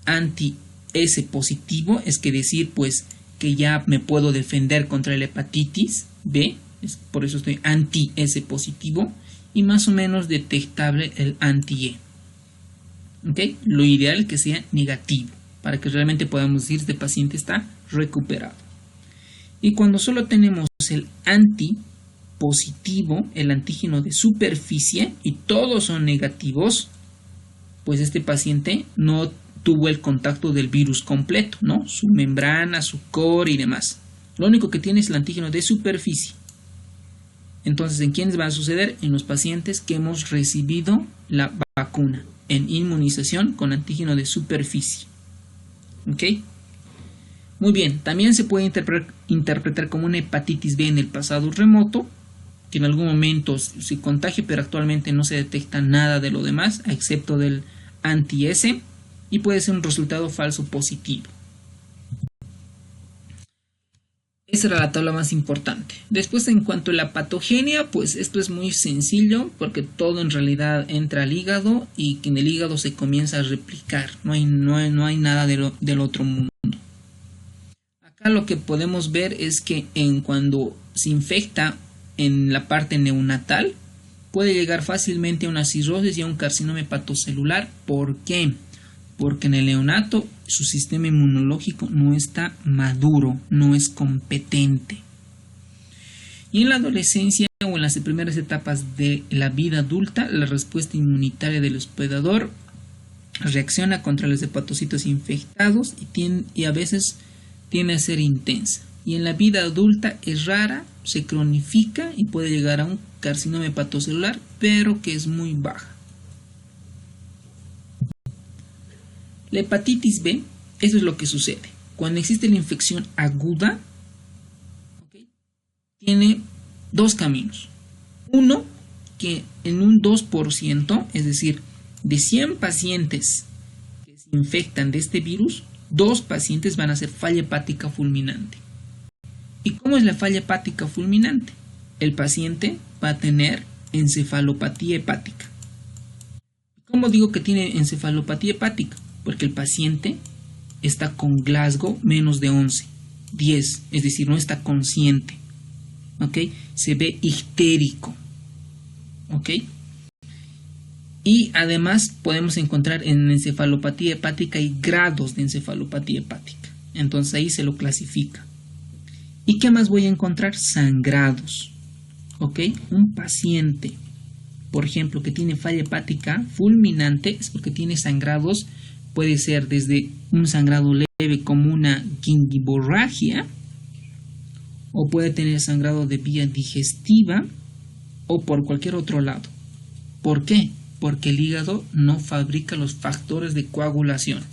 anti-S positivo, es que decir pues que ya me puedo defender contra la hepatitis B, por eso estoy anti-S positivo, y más o menos detectable el anti-E. ¿Okay? Lo ideal es que sea negativo, para que realmente podamos decir este paciente está recuperado. Y cuando solo tenemos el anti positivo, el antígeno de superficie, y todos son negativos, pues este paciente no tuvo el contacto del virus completo, ¿no? Su membrana, su core y demás. Lo único que tiene es el antígeno de superficie. Entonces, ¿en quiénes va a suceder? En los pacientes que hemos recibido la vacuna, en inmunización con antígeno de superficie. ¿Ok? Muy bien, también se puede interpretar como una hepatitis B en el pasado remoto, que en algún momento se contagia, pero actualmente no se detecta nada de lo demás, excepto del anti-S, y puede ser un resultado falso positivo. Esa era la tabla más importante. Después, en cuanto a la patogenia, pues esto es muy sencillo porque todo en realidad entra al hígado y que en el hígado se comienza a replicar. No hay nada del otro mundo. Acá lo que podemos ver es que cuando se infecta en la parte neonatal, puede llegar fácilmente a una cirrosis y a un carcinoma hepatocelular. ¿Por qué? Porque en el neonato su sistema inmunológico no está maduro, no es competente. Y en la adolescencia o en las primeras etapas de la vida adulta, la respuesta inmunitaria del hospedador reacciona contra los hepatocitos infectados y a veces tiende a ser intensa. Y en la vida adulta es rara, se cronifica y puede llegar a un carcinoma hepatocelular, pero que es muy baja. La hepatitis B, eso es lo que sucede. Cuando existe la infección aguda, tiene dos caminos. Uno, que en un 2%, es decir, de 100 pacientes que se infectan de este virus, 2 pacientes van a ser falla hepática fulminante. ¿Y cómo es la falla hepática fulminante? El paciente va a tener encefalopatía hepática. ¿Cómo digo que tiene encefalopatía hepática? Porque el paciente está con Glasgow menos de 11, 10, es decir, no está consciente. ¿Ok? Se ve ictérico. ¿Ok? Y además podemos encontrar en encefalopatía hepática y grados de encefalopatía hepática. Entonces ahí se lo clasifica. ¿Y qué más voy a encontrar? Sangrados. ¿Ok? Un paciente, por ejemplo, que tiene falla hepática fulminante es porque tiene sangrados. Puede ser desde un sangrado leve como una gingivorragia, o puede tener sangrado de vía digestiva o por cualquier otro lado. ¿Por qué? Porque el hígado no fabrica los factores de coagulación.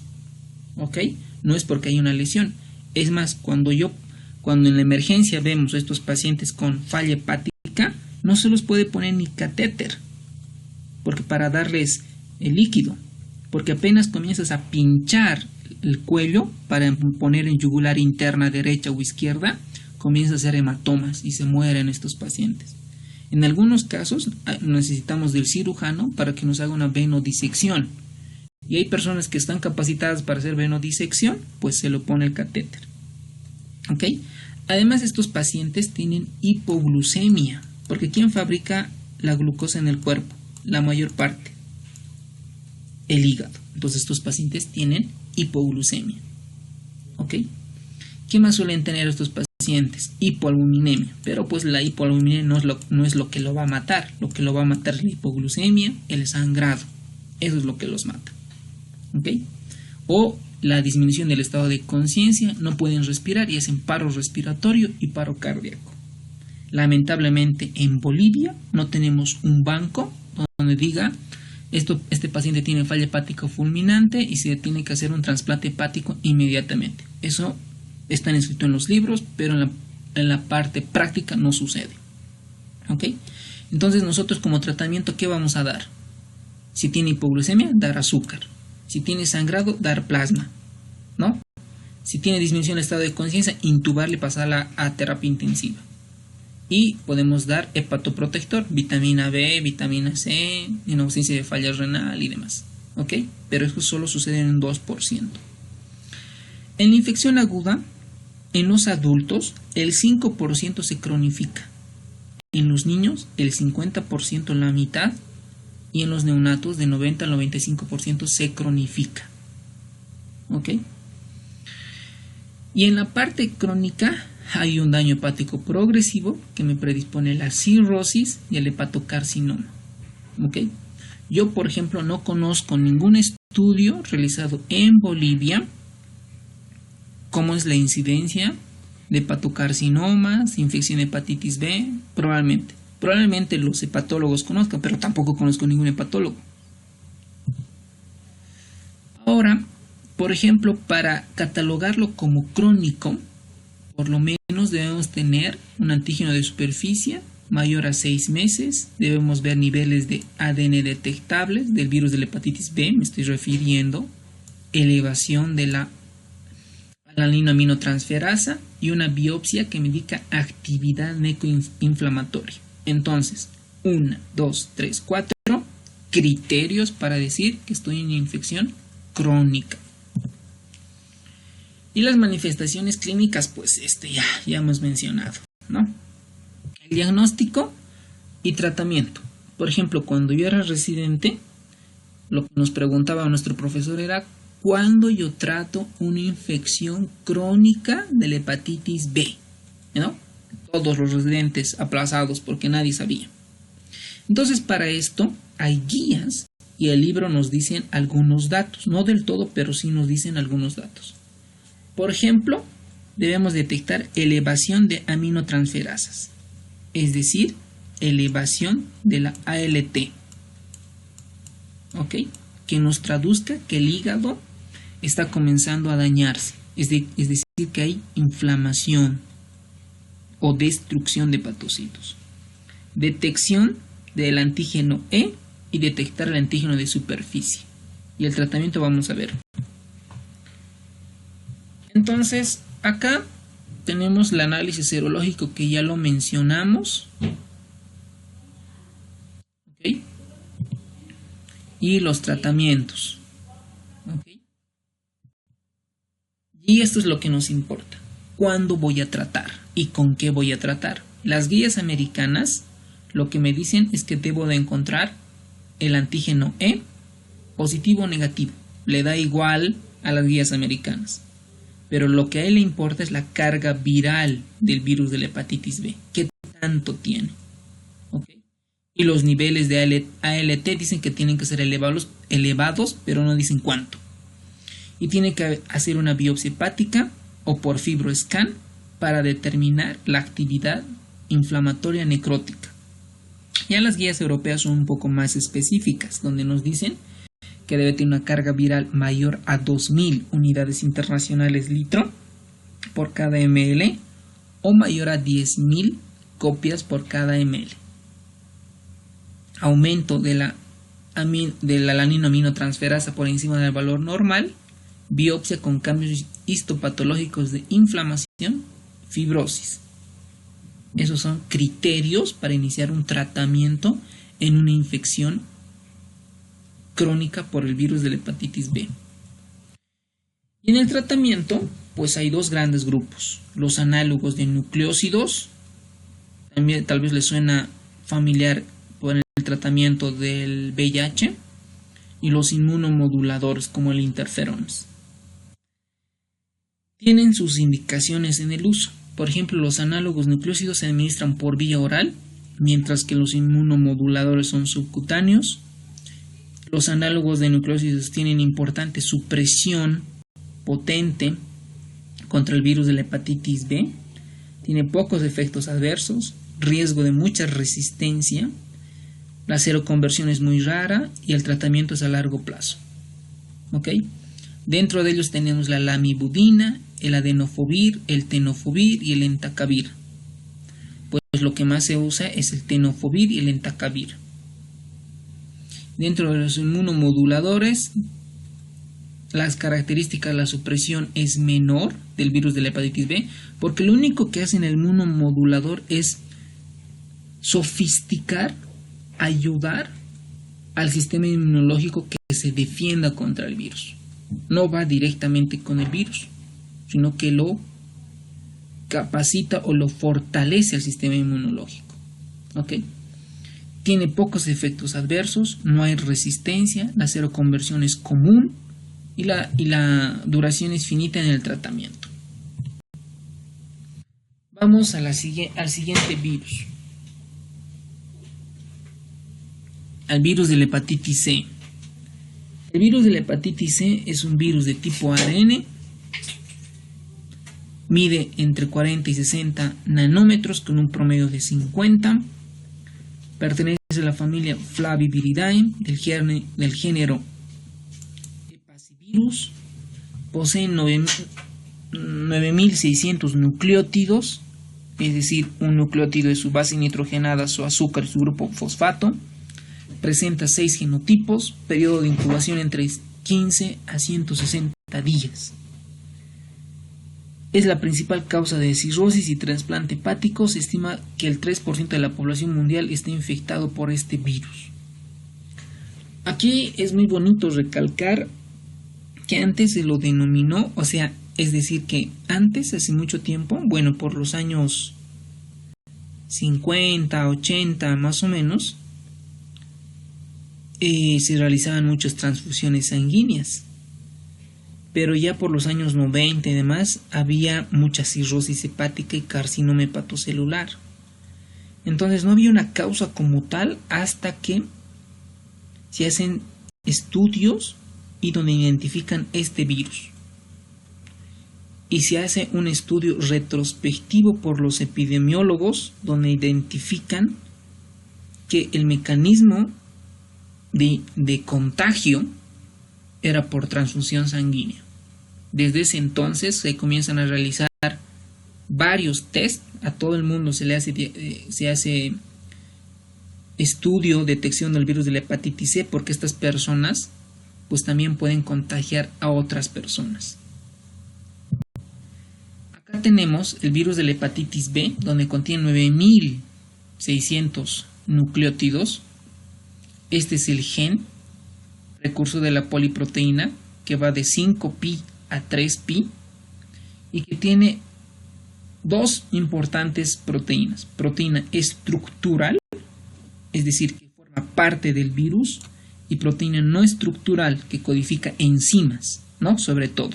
¿Ok? No es porque hay una lesión. Es más, cuando en la emergencia vemos a estos pacientes con falla hepática, no se los puede poner ni catéter, porque para darles el líquido, porque apenas comienzas a pinchar el cuello para poner en yugular interna derecha o izquierda, comienza a hacer hematomas y se mueren estos pacientes. En algunos casos necesitamos del cirujano para que nos haga una venodisección. Y hay personas que están capacitadas para hacer venodisección, pues se lo pone el catéter. ¿Ok? Además, estos pacientes tienen hipoglucemia, porque ¿quién fabrica la glucosa en el cuerpo? La mayor parte. El hígado. Entonces estos pacientes tienen hipoglucemia. ¿Ok? ¿Qué más suelen tener estos pacientes? Hipoalbuminemia. Pero pues la hipoalbuminemia no es lo que lo va a matar. Lo que lo va a matar es la hipoglucemia, el sangrado. Eso es lo que los mata. ¿Ok? O la disminución del estado de conciencia, no pueden respirar y hacen paro respiratorio y paro cardíaco. Lamentablemente en Bolivia no tenemos un banco donde diga este paciente tiene falla hepática fulminante y se tiene que hacer un trasplante hepático inmediatamente. Eso está escrito en los libros, pero en la parte práctica no sucede. ¿Ok? Entonces nosotros como tratamiento, ¿qué vamos a dar? Si tiene hipoglucemia, dar azúcar. Si tiene sangrado, dar plasma, ¿no? Si tiene disminución del estado de conciencia, intubarle y pasarla a terapia intensiva. Y podemos dar hepatoprotector, vitamina B, vitamina C, en ausencia de falla renal y demás, ¿ok? Pero eso solo sucede en un 2%. En la infección aguda, en los adultos, el 5% se cronifica. En los niños, el 50%, la mitad. Y en los neonatos, de 90 al 95% se cronifica. ¿Ok? Y en la parte crónica hay un daño hepático progresivo que me predispone a la cirrosis y al hepatocarcinoma. ¿Ok? Yo, por ejemplo, no conozco ningún estudio realizado en Bolivia cómo es la incidencia de hepatocarcinomas, infección de hepatitis B, probablemente los hepatólogos conozcan, pero tampoco conozco ningún hepatólogo. Ahora, por ejemplo, para catalogarlo como crónico, por lo menos debemos tener un antígeno de superficie mayor a 6 meses, debemos ver niveles de ADN detectables del virus de la hepatitis B, me estoy refiriendo, elevación de la alaninoaminotransferasa y una biopsia que me indica actividad necroinflamatoria. Entonces, 1, 2, 3, 4 criterios para decir que estoy en infección crónica. Y las manifestaciones clínicas, pues ya hemos mencionado, ¿no? El diagnóstico y tratamiento. Por ejemplo, cuando yo era residente, lo que nos preguntaba nuestro profesor era ¿cuándo yo trato una infección crónica de la hepatitis B? ¿No? Todos los residentes aplazados porque nadie sabía. Entonces, para esto hay guías y el libro nos dicen algunos datos, no del todo, pero sí nos dicen algunos datos. Por ejemplo, debemos detectar elevación de aminotransferasas, es decir, elevación de la ALT. ¿Ok? Que nos traduzca que el hígado está comenzando a dañarse, es decir, que hay inflamación o destrucción de hepatocitos. Detección del antígeno E y detectar el antígeno de superficie. Y el tratamiento vamos a ver. Entonces, acá tenemos el análisis serológico que ya lo mencionamos. ¿Ok? Y los tratamientos. ¿Ok? Y esto es lo que nos importa. ¿Cuándo voy a tratar? ¿Y con qué voy a tratar? Las guías americanas lo que me dicen es que debo de encontrar el antígeno E positivo o negativo. Le da igual a las guías americanas. Pero lo que a él le importa es la carga viral del virus de la hepatitis B. ¿Qué tanto tiene? ¿Okay? Y los niveles de ALT dicen que tienen que ser elevados, pero no dicen cuánto. Y tiene que hacer una biopsia hepática o por fibroscan para determinar la actividad inflamatoria necrótica. Ya las guías europeas son un poco más específicas, donde nos dicen que debe tener una carga viral mayor a 2000 unidades internacionales litro por cada ml o mayor a 10.000 copias por cada ml. Aumento de la alaninoaminotransferasa por encima del valor normal, biopsia con cambios histopatológicos de inflamación, fibrosis. Esos son criterios para iniciar un tratamiento en una infección crónica por el virus de la hepatitis B. Y en el tratamiento, pues hay dos grandes grupos. Los análogos de nucleósidos, también tal vez les suena familiar por el tratamiento del VIH, y los inmunomoduladores como el interferones. Tienen sus indicaciones en el uso. Por ejemplo, los análogos nucleósidos se administran por vía oral, mientras que los inmunomoduladores son subcutáneos. Los análogos de nucleósidos tienen importante supresión potente contra el virus de la hepatitis B, tiene pocos efectos adversos, riesgo de mucha resistencia, la seroconversión es muy rara y el tratamiento es a largo plazo. ¿Ok? Dentro de ellos tenemos la lamivudina, el adenofovir, el tenofovir y el entacavir. Pues lo que más se usa es el tenofovir y el entacavir. Dentro de los inmunomoduladores, las características de la supresión es menor del virus de la hepatitis B, porque lo único que hace en el inmunomodulador es sofisticar, ayudar al sistema inmunológico que se defienda contra el virus. No va directamente con el virus, sino que lo capacita o lo fortalece al sistema inmunológico. ¿Ok? Tiene pocos efectos adversos, no hay resistencia, la seroconversión es común y la duración es finita en el tratamiento. Vamos a al siguiente virus. Al virus de la hepatitis C. El virus de la hepatitis C es un virus de tipo ADN, mide entre 40 y 60 nanómetros con un promedio de 50, pertenece a la familia Flaviviridae del género Hepacivirus, posee 9600 nucleótidos, es decir, un nucleótido es su base nitrogenada, su azúcar y su grupo fosfato. Presenta 6 genotipos, periodo de incubación entre 15 a 160 días. Es la principal causa de cirrosis y trasplante hepático. Se estima que el 3% de la población mundial está infectado por este virus. Aquí es muy bonito recalcar que antes se lo denominó, es decir, que antes, hace mucho tiempo, por los años 50, 80 más o menos, se realizaban muchas transfusiones sanguíneas, pero ya por los años 90 y demás había mucha cirrosis hepática y carcinoma hepatocelular. Entonces no había una causa como tal hasta que se hacen estudios y donde identifican este virus y se hace un estudio retrospectivo por los epidemiólogos donde identifican que el mecanismo de contagio era por transfusión sanguínea. Desde ese entonces se comienzan a realizar varios test, a todo el mundo se hace estudio, detección del virus de la hepatitis C, porque estas personas pues también pueden contagiar a otras personas. Acá tenemos el virus de la hepatitis B, donde contiene 9600 nucleótidos. Este es el gen precursor de la poliproteína, que va de 5pi a 3pi y que tiene dos importantes proteínas: proteína estructural, es decir, que forma parte del virus, y proteína no estructural, que codifica enzimas, ¿no? Sobre todo.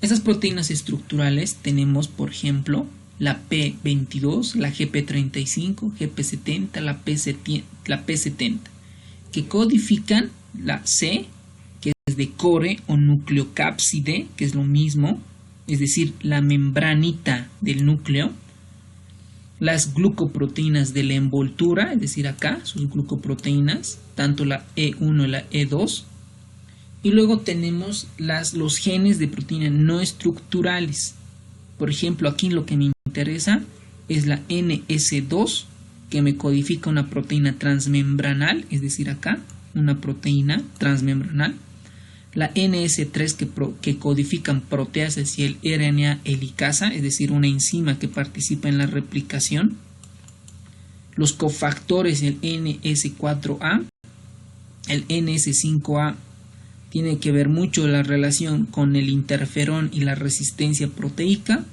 Esas proteínas estructurales tenemos, por ejemplo, la P22, la GP35, GP70, la P70, que codifican la C, que es de core o nucleocápside, que es lo mismo, es decir, la membranita del núcleo, las glucoproteínas de la envoltura, es decir, acá sus glucoproteínas, tanto la E1 y la E2, y luego tenemos los genes de proteína no estructurales. Por ejemplo, aquí lo que me interesa es la NS2, que me codifica una proteína transmembranal, es decir, acá una proteína transmembranal. La NS3 que codifican proteasas y el RNA helicasa, es decir, una enzima que participa en la replicación. Los cofactores, el NS4A, el NS5A, tiene que ver mucho la relación con el interferón y la resistencia proteica,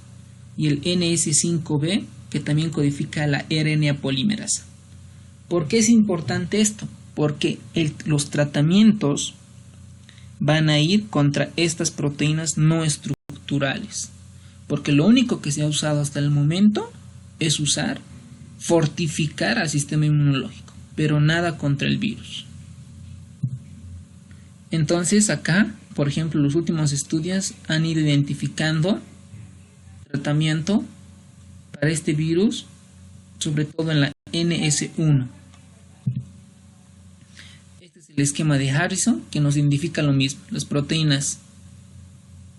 y el NS5B, que también codifica la RNA polimerasa. ¿Por qué es importante esto? Porque los tratamientos van a ir contra estas proteínas no estructurales, porque lo único que se ha usado hasta el momento es fortificar al sistema inmunológico, pero nada contra el virus. Entonces acá, por ejemplo, los últimos estudios han ido identificando tratamiento para este virus, sobre todo en la NS1. Este es el esquema de Harrison, que nos identifica lo mismo: las proteínas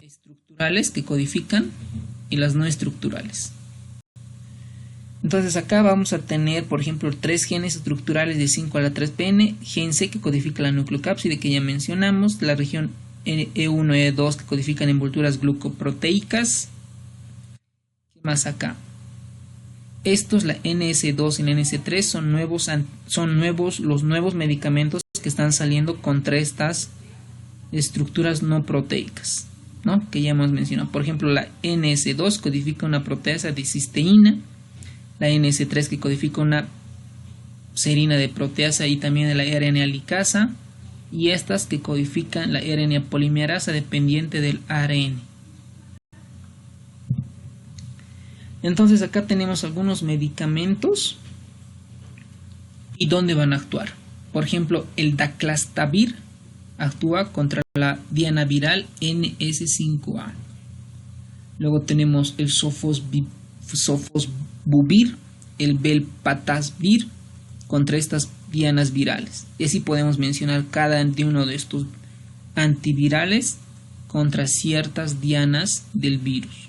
estructurales que codifican y las no estructurales. Entonces acá vamos a tener, por ejemplo, 3 genes estructurales de 5 a la 3PN, gen C que codifica la nucleocápside que ya mencionamos, la región E1 y E2 que codifican envolturas glucoproteicas. ¿Qué más acá? Estos, la NS2 y la NS3, son los nuevos medicamentos que están saliendo contra estas estructuras no proteicas, ¿no? Que ya hemos mencionado. Por ejemplo, la NS2 codifica una proteasa de cisteína, la NS3 que codifica una serina de proteasa y también de la RNA licasa, y estas que codifican la RNA polimerasa dependiente del ARN. Entonces acá tenemos algunos medicamentos y dónde van a actuar. Por ejemplo, el daclastavir actúa contra la diana viral NS5A. Luego tenemos el sofosbuvir, el velpatasvir contra estas dianas virales. Y así podemos mencionar cada uno de estos antivirales contra ciertas dianas del virus.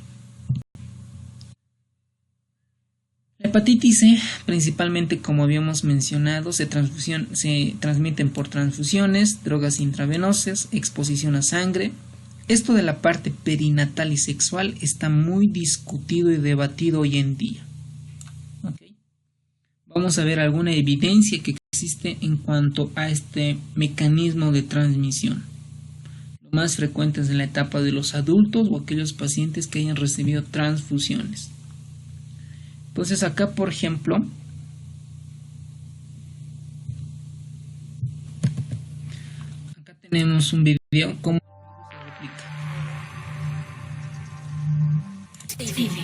La hepatitis C, principalmente como habíamos mencionado, se transmiten por transfusiones, drogas intravenosas, exposición a sangre. Esto de la parte perinatal y sexual está muy discutido y debatido hoy en día. ¿Okay? Vamos a ver alguna evidencia que existe en cuanto a este mecanismo de transmisión. Lo más frecuente es en la etapa de los adultos o aquellos pacientes que hayan recibido transfusiones. Entonces acá, por ejemplo, acá tenemos un video como se replica. HCV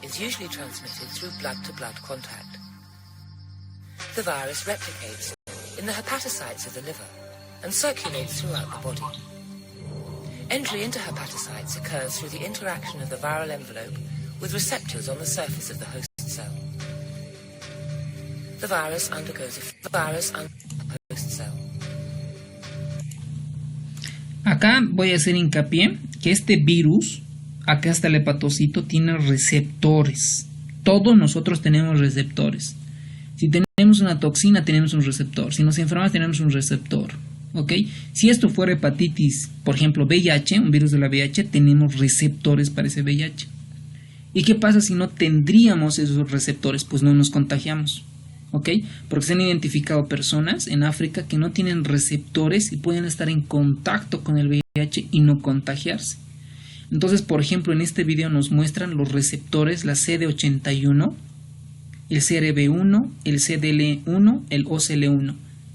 is usually transmitted through blood-to-blood contact. The virus replicates in the hepatocytes of the liver and circulates throughout the body. Entry into hepatocytes occurs through the interaction of the viral envelope with receptors on the surface of the host cell. The virus undergoes a host cell. Acá voy a hacer hincapié que este virus, acá está el hepatocito, tiene receptores. Todos nosotros tenemos receptores. Si tenemos una toxina, tenemos un receptor. Si nos enfermamos, tenemos un receptor. ¿Ok? Si esto fuera hepatitis, por ejemplo VIH, un virus de la VIH, tenemos receptores para ese VIH. ¿Y qué pasa si no tendríamos esos receptores? Pues no nos contagiamos. ¿Ok? Porque se han identificado personas en África que no tienen receptores y pueden estar en contacto con el VIH y no contagiarse. Entonces, por ejemplo, en este video nos muestran los receptores, la CD81, el CRB1, el CDL1, el OCL1.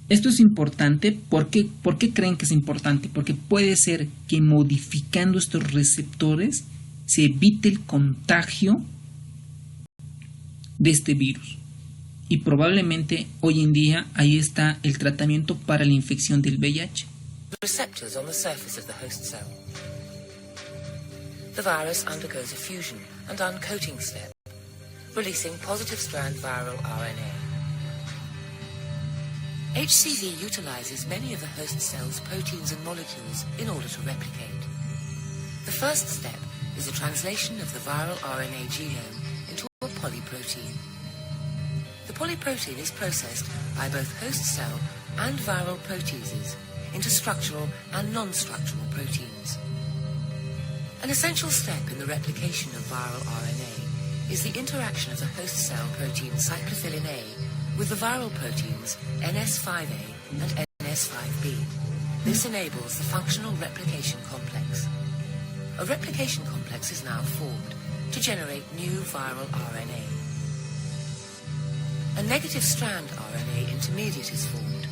Esto es importante. ¿Por qué creen que es importante? Porque puede ser que modificando estos receptores se evite el contagio de este virus. Y probablemente hoy en día ahí está el tratamiento para la infección del VIH. Receptors on the surface of the host cell. The virus undergoes a fusion and uncoating step, releasing positive strand viral RNA. HCV utilizes many of the host cell's proteins and molecules in order to replicate. The first step is the translation of the viral RNA genome into a polyprotein. The polyprotein is processed by both host cell and viral proteases into structural and non-structural proteins. An essential step in the replication of viral RNA is the interaction of the host cell protein cyclophilin A with the viral proteins NS5A and NS5B. This enables the functional replication complex. A replication complex is now formed to generate new viral RNA. A negative strand RNA intermediate is formed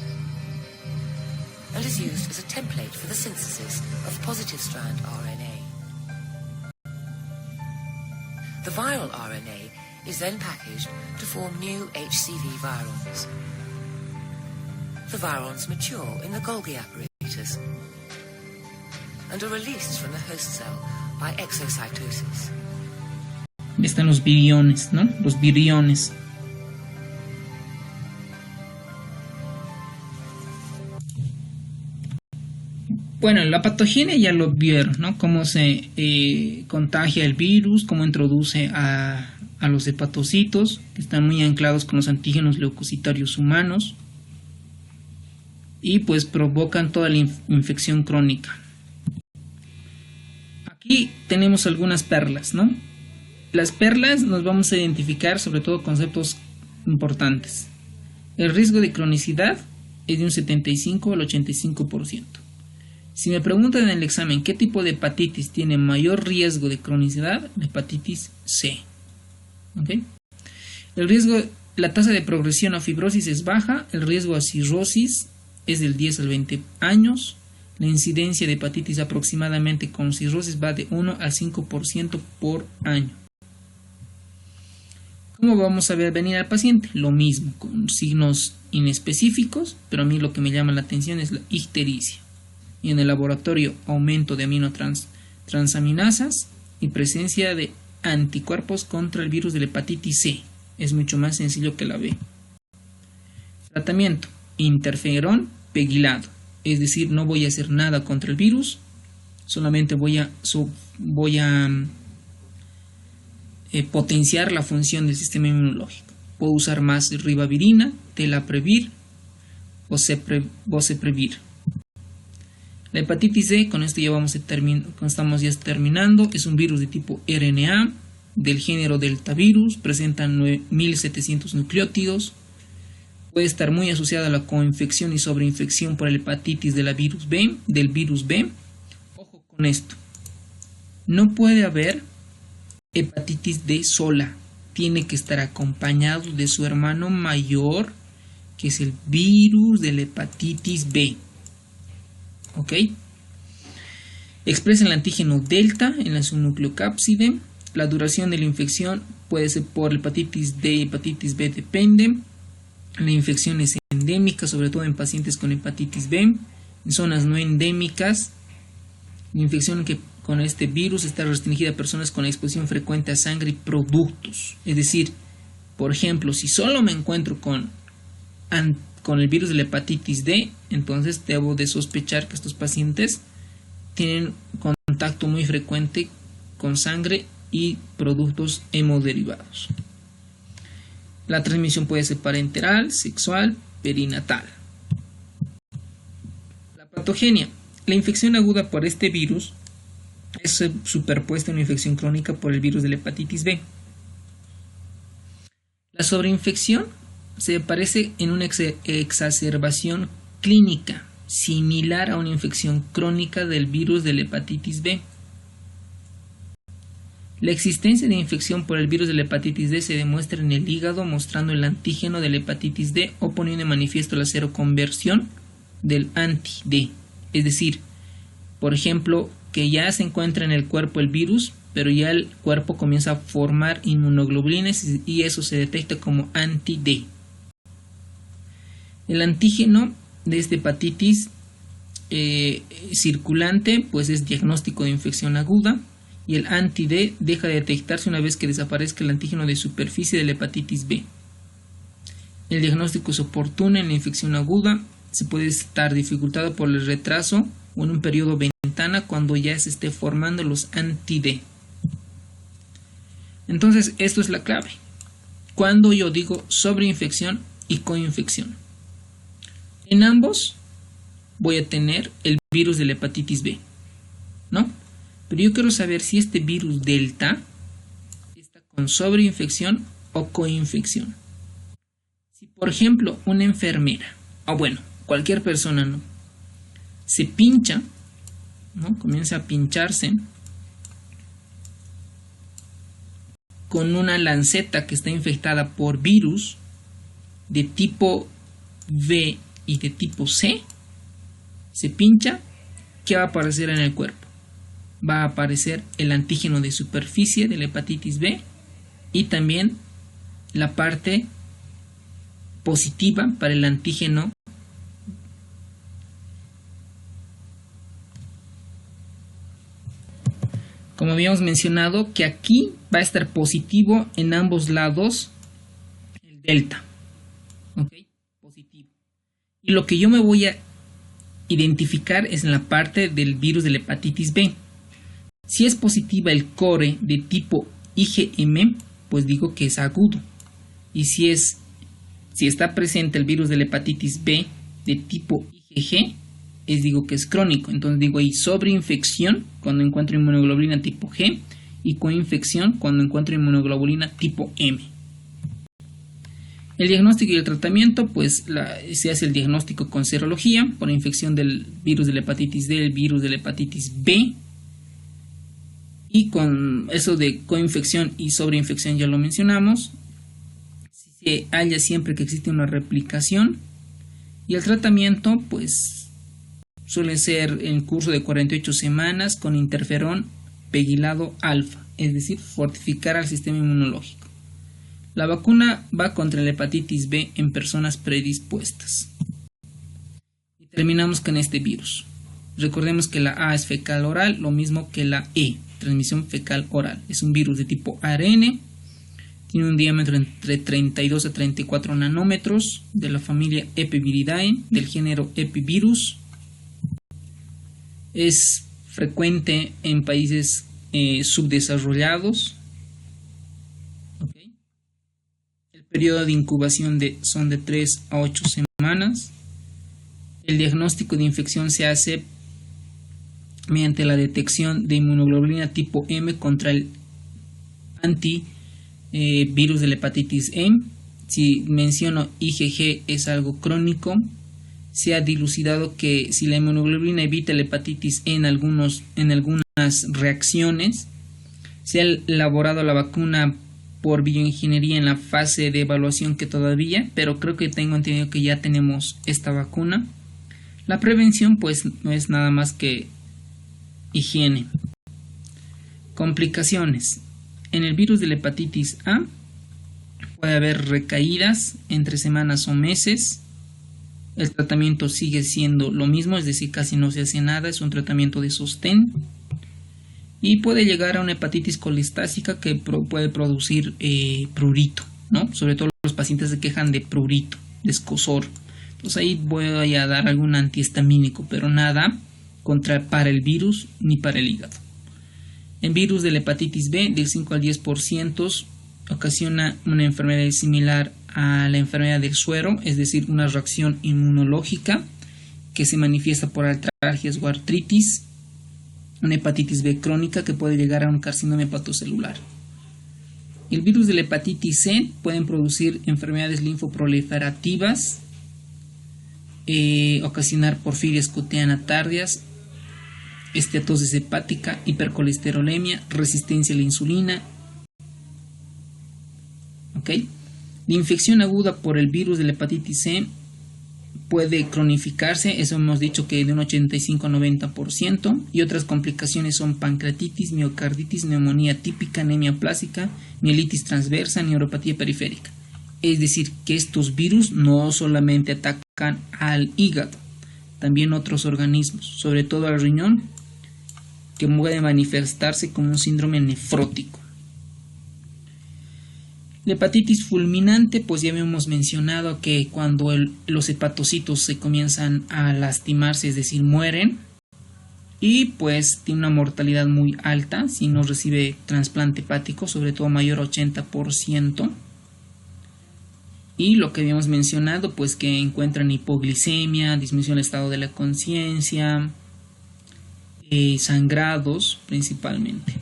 and is used as a template for the synthesis of positive strand RNA. The viral RNA is then packaged to form new HCV virons. The virons mature in the Golgi apparatus and are released from the host cell by exocytosis. Están los viriones, ¿no? Los viriones. Bueno, la patogenia ya lo vieron, ¿no? Cómo se contagia el virus, cómo introduce a los hepatocitos, que están muy anclados con los antígenos leucocitarios humanos, y pues provocan toda la infección crónica. Aquí tenemos algunas perlas, ¿no? Las perlas nos vamos a identificar sobre todo conceptos importantes. El riesgo de cronicidad es de un 75 al 85%. Si me preguntan en el examen qué tipo de hepatitis tiene mayor riesgo de cronicidad, la hepatitis C. ¿Okay? La tasa de progresión a fibrosis es baja, el riesgo a cirrosis es del 10 al 20 años, la incidencia de hepatitis aproximadamente con cirrosis va de 1 al 5% por año. ¿Cómo vamos a ver venir al paciente? Lo mismo, con signos inespecíficos, pero a mí lo que me llama la atención es la ictericia. Y en el laboratorio aumento de aminotransaminasas y presencia de anticuerpos contra el virus de la hepatitis C. Es mucho más sencillo que la B. Tratamiento: interferón pegilado, es decir, no voy a hacer nada contra el virus, solamente voy a potenciar la función del sistema inmunológico. Puedo usar más ribavirina, telaprevir o boceprevir. La hepatitis C, con esto ya estamos ya terminando, es un virus de tipo RNA del género deltavirus, presenta 9700 nucleótidos, puede estar muy asociada a la coinfección y sobreinfección por la hepatitis del virus B. Ojo con esto, no puede haber hepatitis D sola, tiene que estar acompañado de su hermano mayor, que es el virus de la hepatitis B. ¿Ok? Expresa el antígeno delta en la subnucleocápside. La duración de la infección puede ser por hepatitis D y hepatitis B, depende. La infección es endémica, sobre todo en pacientes con hepatitis B. En zonas no endémicas, la infección con este virus está restringida a personas con exposición frecuente a sangre y productos. Es decir, por ejemplo, si solo me encuentro con el virus de la hepatitis D, entonces debo de sospechar que estos pacientes tienen contacto muy frecuente con sangre y productos hemoderivados. La transmisión puede ser parenteral, sexual, perinatal. La patogenia. La infección aguda por este virus es superpuesta a una infección crónica por el virus de la hepatitis B. La sobreinfección se aparece en una exacerbación clínica similar a una infección crónica del virus de la hepatitis B. La existencia de infección por el virus de la hepatitis D se demuestra en el hígado mostrando el antígeno de la hepatitis D o poniendo de manifiesto la seroconversión del anti-D. Es decir, por ejemplo, que ya se encuentra en el cuerpo el virus, pero ya el cuerpo comienza a formar inmunoglobulinas y eso se detecta como anti-D. El antígeno de esta hepatitis circulante pues es diagnóstico de infección aguda y el anti-D deja de detectarse una vez que desaparezca el antígeno de superficie de la hepatitis B. El diagnóstico es oportuno en la infección aguda, se puede estar dificultado por el retraso o en un periodo ventana cuando ya se esté formando los anti-D. Entonces, esto es la clave. Cuando yo digo sobreinfección y coinfección. En ambos voy a tener el virus de la hepatitis B, ¿no? Pero yo quiero saber si este virus delta está con sobreinfección o coinfección. Si, por ejemplo, una enfermera, o bueno, cualquier persona, ¿no?, se pincha, ¿no?, comienza a pincharse con una lanceta que está infectada por virus de tipo B y de tipo C, se pincha, ¿qué va a aparecer en el cuerpo? Va a aparecer el antígeno de superficie de la hepatitis B y también la parte positiva para el antígeno como habíamos mencionado, que aquí va a estar positivo en ambos lados el delta. ¿Ok? Positivo. Y lo que yo me voy a identificar es en la parte del virus de la hepatitis B. Si es positiva el core de tipo IgM, pues digo que es agudo. Y si está presente el virus de la hepatitis B de tipo IgG, digo que es crónico. Entonces digo ahí sobreinfección cuando encuentro inmunoglobulina tipo G y coinfección cuando encuentro inmunoglobulina tipo M. El diagnóstico y el tratamiento, pues se hace el diagnóstico con serología por infección del virus de la hepatitis D, el virus de la hepatitis B. Y con eso de coinfección y sobreinfección ya lo mencionamos. Se halla siempre que existe una replicación. Y el tratamiento, pues, suele ser en curso de 48 semanas con interferón pegilado alfa, es decir, fortificar al sistema inmunológico. La vacuna va contra la hepatitis B en personas predispuestas. Y terminamos con este virus. Recordemos que la A es fecal oral, lo mismo que la E, transmisión fecal oral. Es un virus de tipo ARN, tiene un diámetro entre 32 a 34 nanómetros, de la familia Epiviridae, del género Epivirus. Es frecuente en países subdesarrollados. El periodo de incubación son de 3 a 8 semanas. El diagnóstico de infección se hace mediante la detección de inmunoglobulina tipo M contra el antivirus de la hepatitis E. Si menciono IgG es algo crónico. Se ha dilucidado que si la inmunoglobulina evita la hepatitis E en algunas reacciones, se ha elaborado la vacuna por bioingeniería en la fase de evaluación que todavía, pero creo que tengo entendido que ya tenemos esta vacuna. La prevención pues no es nada más que higiene. Complicaciones. En el virus de la hepatitis A puede haber recaídas entre semanas o meses. El tratamiento sigue siendo lo mismo, es decir, casi no se hace nada, es un tratamiento de sostén. Y puede llegar a una hepatitis colistásica que puede producir prurito, ¿no? Sobre todo los pacientes se quejan de prurito, de escozor. Entonces ahí voy a dar algún antihistamínico, pero nada para el virus ni para el hígado. El virus de la hepatitis B, del 5 al 10%, ocasiona una enfermedad similar a la enfermedad del suero, es decir, una reacción inmunológica que se manifiesta por artralgias o artritis, una hepatitis B crónica que puede llegar a un carcinoma hepatocelular. El virus de la hepatitis C pueden producir enfermedades linfoproliferativas, ocasionar porfirias cutáneas tardías, esteatosis hepática, hipercolesterolemia, resistencia a la insulina. ¿Okay? La infección aguda por el virus de la hepatitis C puede cronificarse, eso hemos dicho que de un 85 a 90%, y otras complicaciones son pancreatitis, miocarditis, neumonía típica, anemia plástica, mielitis transversa, neuropatía periférica. Es decir, que estos virus no solamente atacan al hígado, también otros organismos, sobre todo al riñón, que puede manifestarse como un síndrome nefrótico. La hepatitis fulminante, pues ya habíamos mencionado que cuando los hepatocitos se comienzan a lastimarse, es decir, mueren, y pues tiene una mortalidad muy alta si no recibe trasplante hepático, sobre todo mayor a 80%. Y lo que habíamos mencionado, pues que encuentran hipoglicemia, disminución del estado de la conciencia, sangrados principalmente.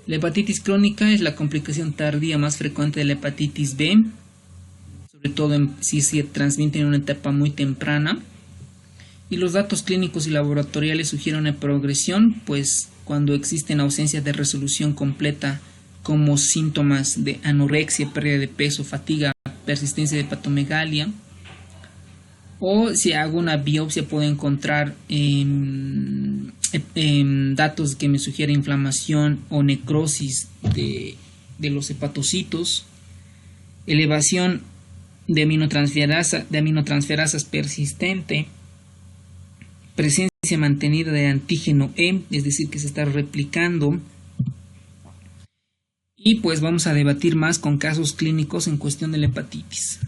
La hepatitis crónica es la complicación tardía más frecuente de la hepatitis B, sobre todo si se transmite en una etapa muy temprana. Y los datos clínicos y laboratoriales sugieren una progresión, pues cuando existen ausencias de resolución completa como síntomas de anorexia, pérdida de peso, fatiga, persistencia de hepatomegalia. O si hago una biopsia puedo encontrar datos que me sugieren inflamación o necrosis de los hepatocitos, elevación de aminotransferasas persistente, presencia mantenida de antígeno E, es decir, que se está replicando. Y pues vamos a debatir más con casos clínicos en cuestión de la hepatitis.